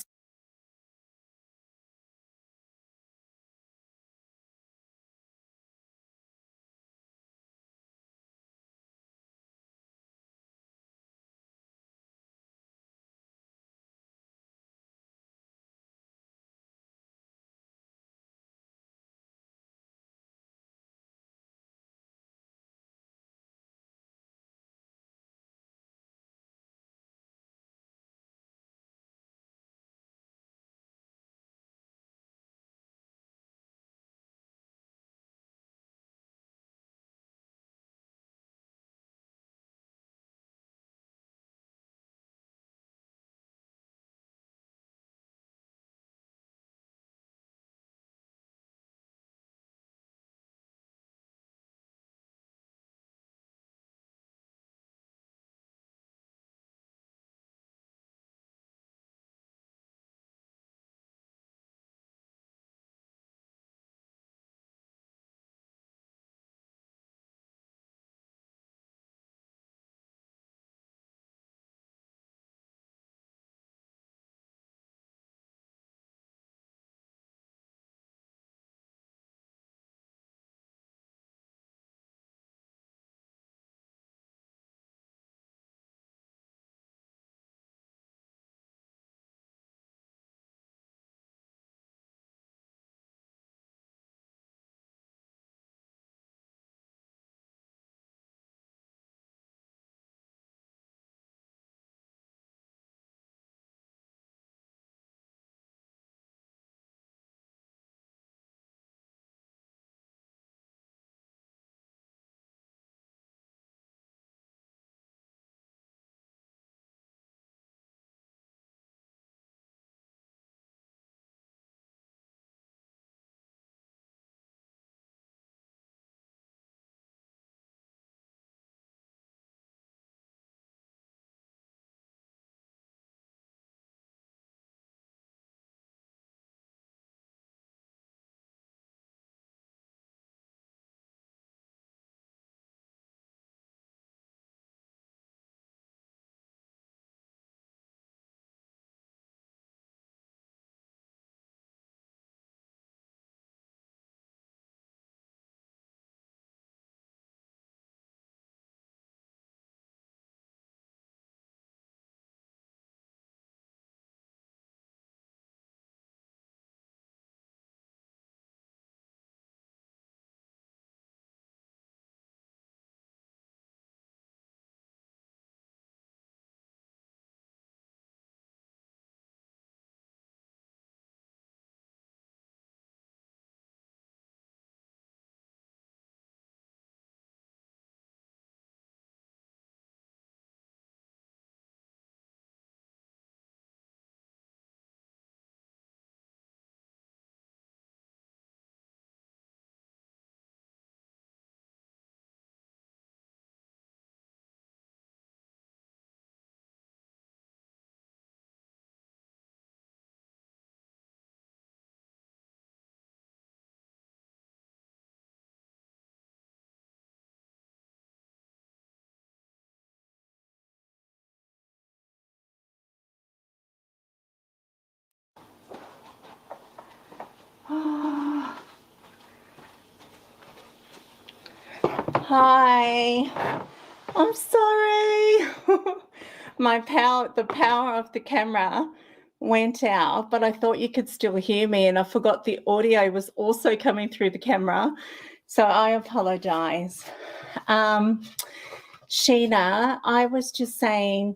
Speaker 1: Hi. I'm sorry. The power of the camera went out, but I thought you could still hear me, and I forgot the audio was also coming through the camera. So I apologize. Sheena, I was just saying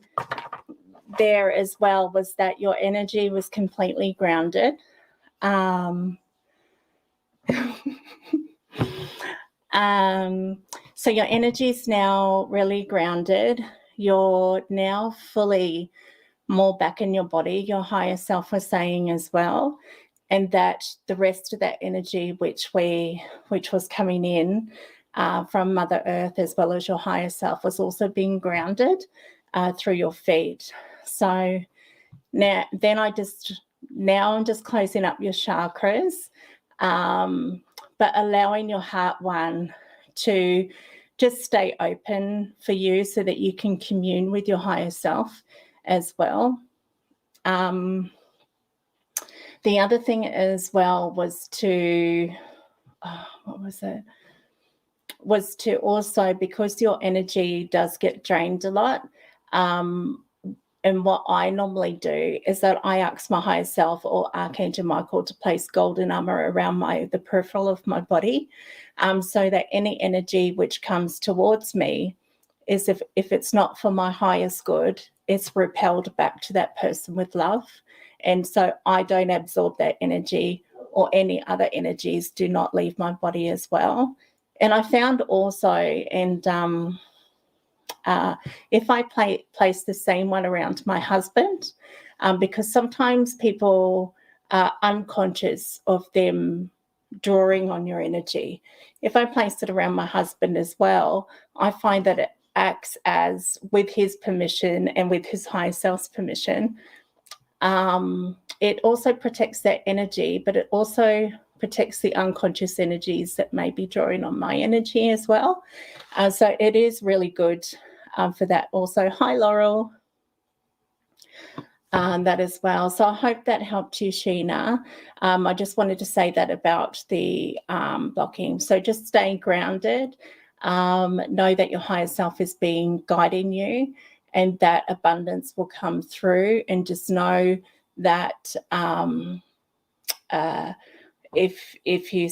Speaker 1: there as well was that your energy was completely grounded. So your energy is now really grounded. You're now fully more back in your body, your higher self was saying as well. And that the rest of that energy which was coming in from Mother Earth as well as your higher self was also being grounded through your feet. So now I'm just closing up your chakras, but allowing your heart one to just stay open for you so that you can commune with your higher self as well. The other thing as well was to, was to also, because your energy does get drained a lot, and what I normally do is that I ask my higher self or Archangel Michael to place golden armor around the peripheral of my body, so that any energy which comes towards me is, if it's not for my highest good, it's repelled back to that person with love. And so I don't absorb that energy, or any other energies do not leave my body as well. And I found also, and if I place the same one around my husband, because sometimes people are unconscious of them drawing on your energy. If I place it around my husband as well, I find that it acts as, with his permission and with his higher self's permission, it also protects that energy, but it also protects the unconscious energies that may be drawing on my energy as well. So it is really good for that also. Hi, Laurel. That as well. So I hope that helped you, Sheena. I just wanted to say that about the blocking. So just stay grounded. Know that your higher self is guiding you, and that abundance will come through. And just know that if you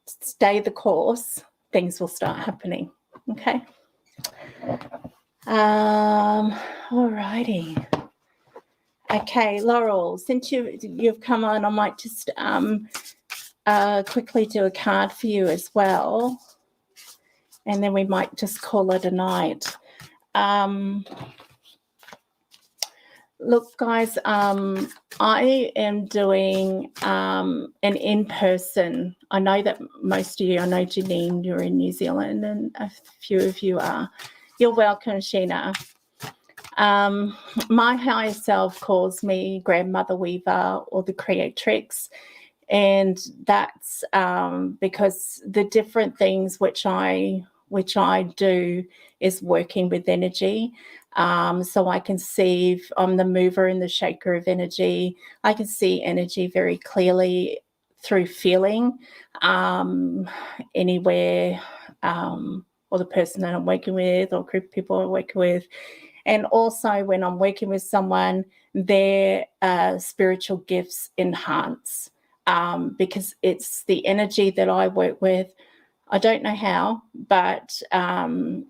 Speaker 1: stay the course, things will start happening. Okay. All righty. Okay, Laurel, since you've come on, I might just quickly do a card for you as well, and then we might just call it a night. Look, guys, I am doing an in-person. I know that most of you, I know Janine, you're in New Zealand, and a few of you are. You're welcome, Sheena. My higher self calls me Grandmother Weaver or the Creatrix, and that's because the different things which I do is working with energy. So I can see, I'm the mover and the shaker of energy. I can see energy very clearly through feeling anywhere, or the person that I'm working with, or group of people I'm working with. And also when I'm working with someone, their spiritual gifts enhance, because it's the energy that I work with. I don't know how, but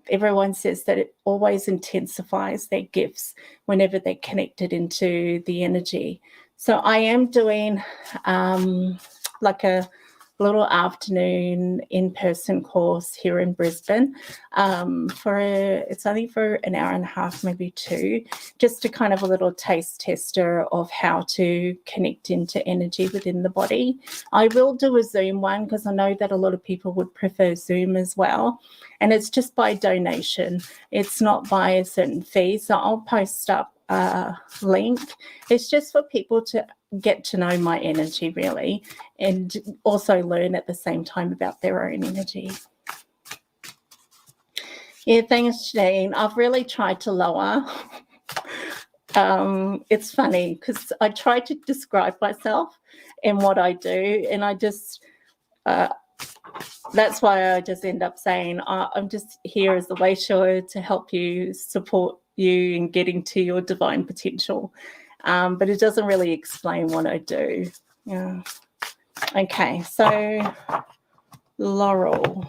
Speaker 1: everyone says that it always intensifies their gifts whenever they're connected into the energy. So I am doing like a little afternoon in-person course here in Brisbane. It's only for an hour and a half, maybe 2, just to kind of a little taste tester of how to connect into energy within the body. I will do a Zoom one because I know that a lot of people would prefer Zoom as well. And it's just by donation. It's not by a certain fee. So I'll post up a link. It's just for people to get to know my energy, really, and also learn at the same time about their own energy. Yeah, thanks, Jane. I've really tried to lower. It's funny because I try to describe myself and what I do, and I just that's why I just end up saying I'm just here as the way shower to help you, support you in getting to your divine potential. But it doesn't really explain what I do. Yeah. Okay, so Laurel.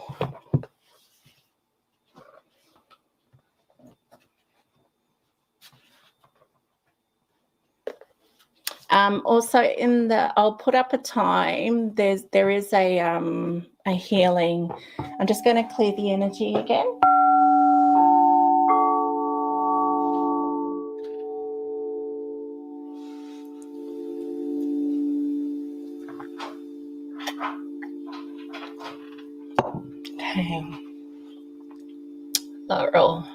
Speaker 1: Also, I'll put up a time. There is a healing. I'm just going to clear the energy again. Okay, Laurel.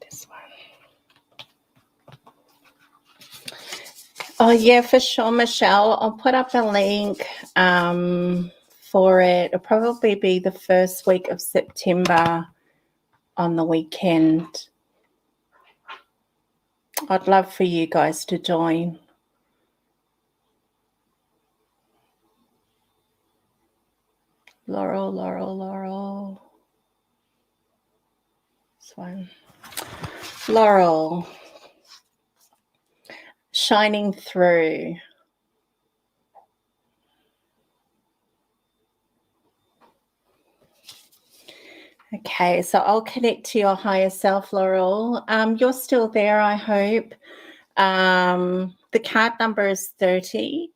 Speaker 1: This one. Oh, yeah, for sure, Michelle. I'll put up a link for it. It'll probably be the first week of September on the weekend. I'd love for you guys to join. Laurel, Laurel, Laurel. This one. Laurel. Shining through. Okay, so I'll connect to your higher self, Laurel. You're still there, I hope. The card number is 30.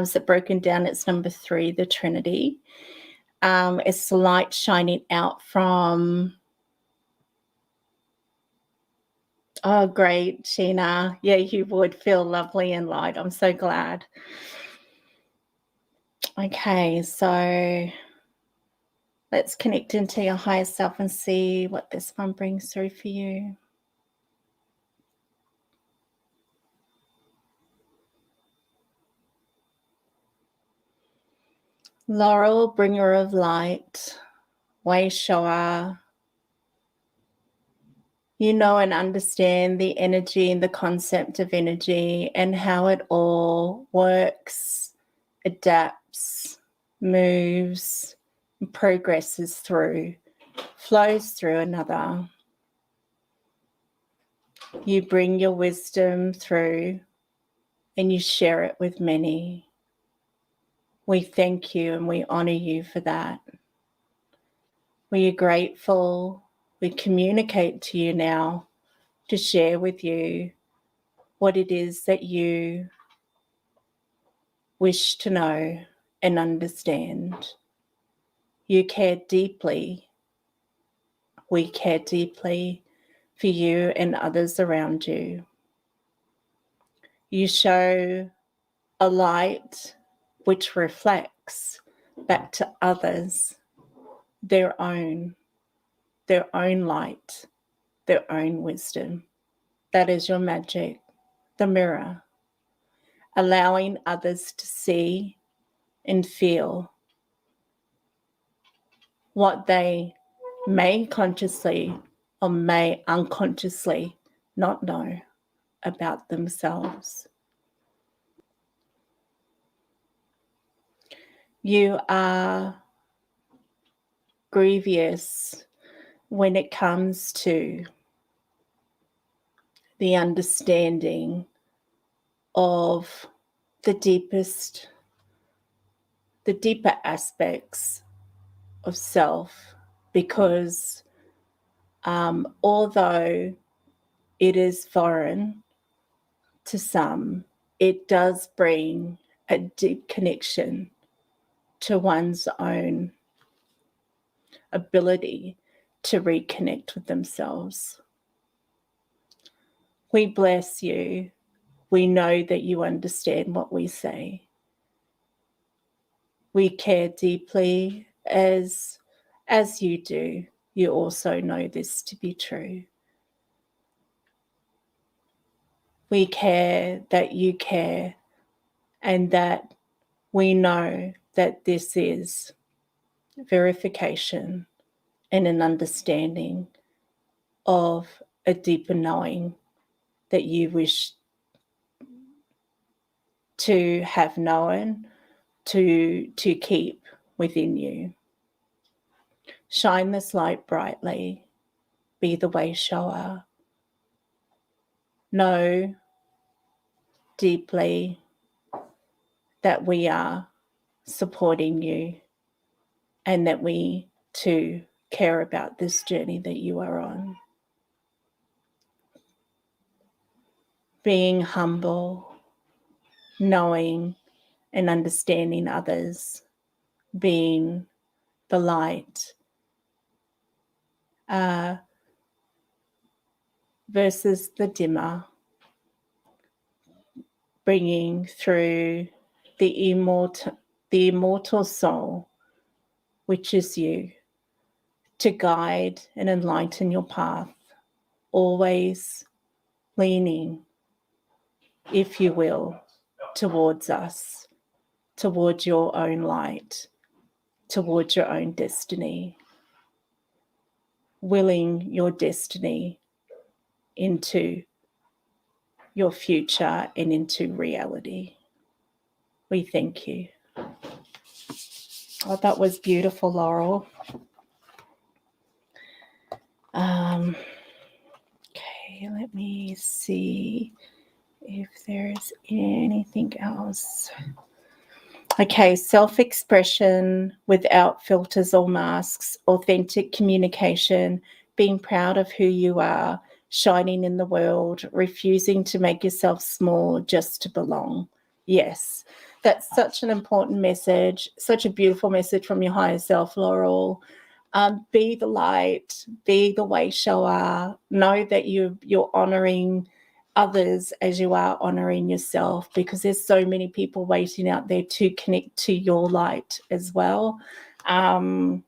Speaker 1: So broken down, it's number 3, the Trinity. It's light shining out from... Oh, great, Sheena. Yeah, you would feel lovely and light. I'm so glad. Okay, so let's connect into your higher self and see what this one brings through for you. Laurel, bringer of light, way shower. You know and understand the energy and the concept of energy and how it all works, adapts, moves, progresses through, flows through another. You bring your wisdom through and you share it with many. We thank you and we honor you for that. We are grateful. We communicate to you now to share with you what it is that you wish to know and understand. You care deeply. We care deeply for you and others around you. You show a light which reflects back to others their own light, their own wisdom. That is your magic, the mirror, allowing others to see and feel what they may consciously or may unconsciously not know about themselves. You are grievous when it comes to the understanding of the deeper aspects of self, because although it is foreign to some, it does bring a deep connection to one's own ability to reconnect with themselves. We bless you. We know that you understand what we say. We care deeply as as you do, you also know this to be true. We care that you care, and that we know that this is verification and an understanding of a deeper knowing that you wish to have known, to keep within you. Shine this light brightly. Be the way shower. Know deeply that we are supporting you, and that we too care about this journey that you are on. Being humble, knowing and understanding others, being the light, versus the dimmer, bringing through the immortal soul, which is you, to guide and enlighten your path, always leaning, if you will, towards us, towards your own light, towards your own destiny, willing your destiny into your future and into reality. We thank you. Oh, that was beautiful, Laurel. Okay, let me see if there's anything else. Okay, self-expression without filters or masks, authentic communication, being proud of who you are, shining in the world, refusing to make yourself small just to belong. Yes, that's such an important message, such a beautiful message from your higher self, Laurel. Be the light, be the way shower. Know that you're honoring others as you are honoring yourself, because there's so many people waiting out there to connect to your light as well. And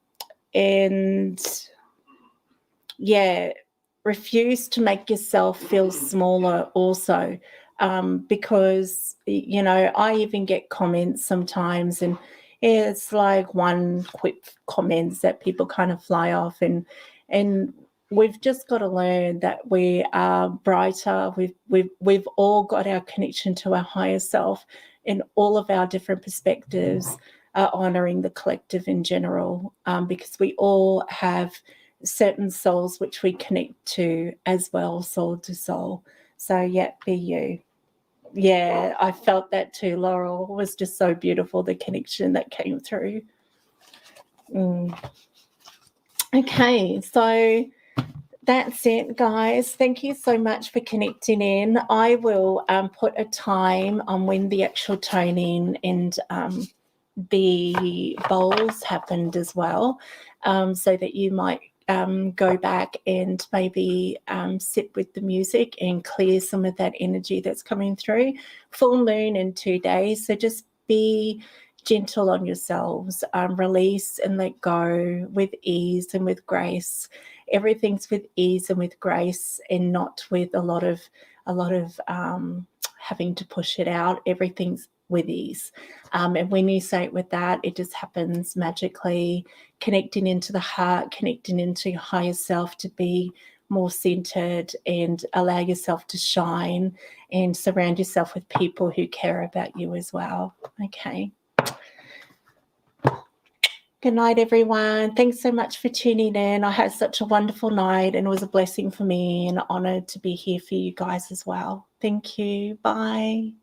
Speaker 1: yeah, refuse to make yourself feel smaller also, because, you know, I even get comments sometimes, and it's like one quick comments that people kind of fly off, and we've just got to learn that we are brighter. We've all got our connection to our higher self, in all of our different perspectives, honoring the collective in general, because we all have certain souls which we connect to as well, soul to soul. So yeah, be you. Yeah, I felt that too, Laurel. It was just so beautiful, the connection that came through. Okay, so that's it, guys. Thank you so much for connecting in. I will put a time on when the actual toning and the bowls happened as well, so that you might go back and maybe sit with the music and clear some of that energy that's coming through. Full moon in 2 days, so just be gentle on yourselves. Release and let go with ease and with grace. Everything's with ease and with grace, and not with a lot of having to push it out. Everything's with ease. And when you say it with that, it just happens magically, connecting into the heart, connecting into your higher self to be more centered, and allow yourself to shine, and surround yourself with people who care about you as well. Okay. Good night, everyone. Thanks so much for tuning in. I had such a wonderful night, and it was a blessing for me and an honor to be here for you guys as well. Thank you. Bye.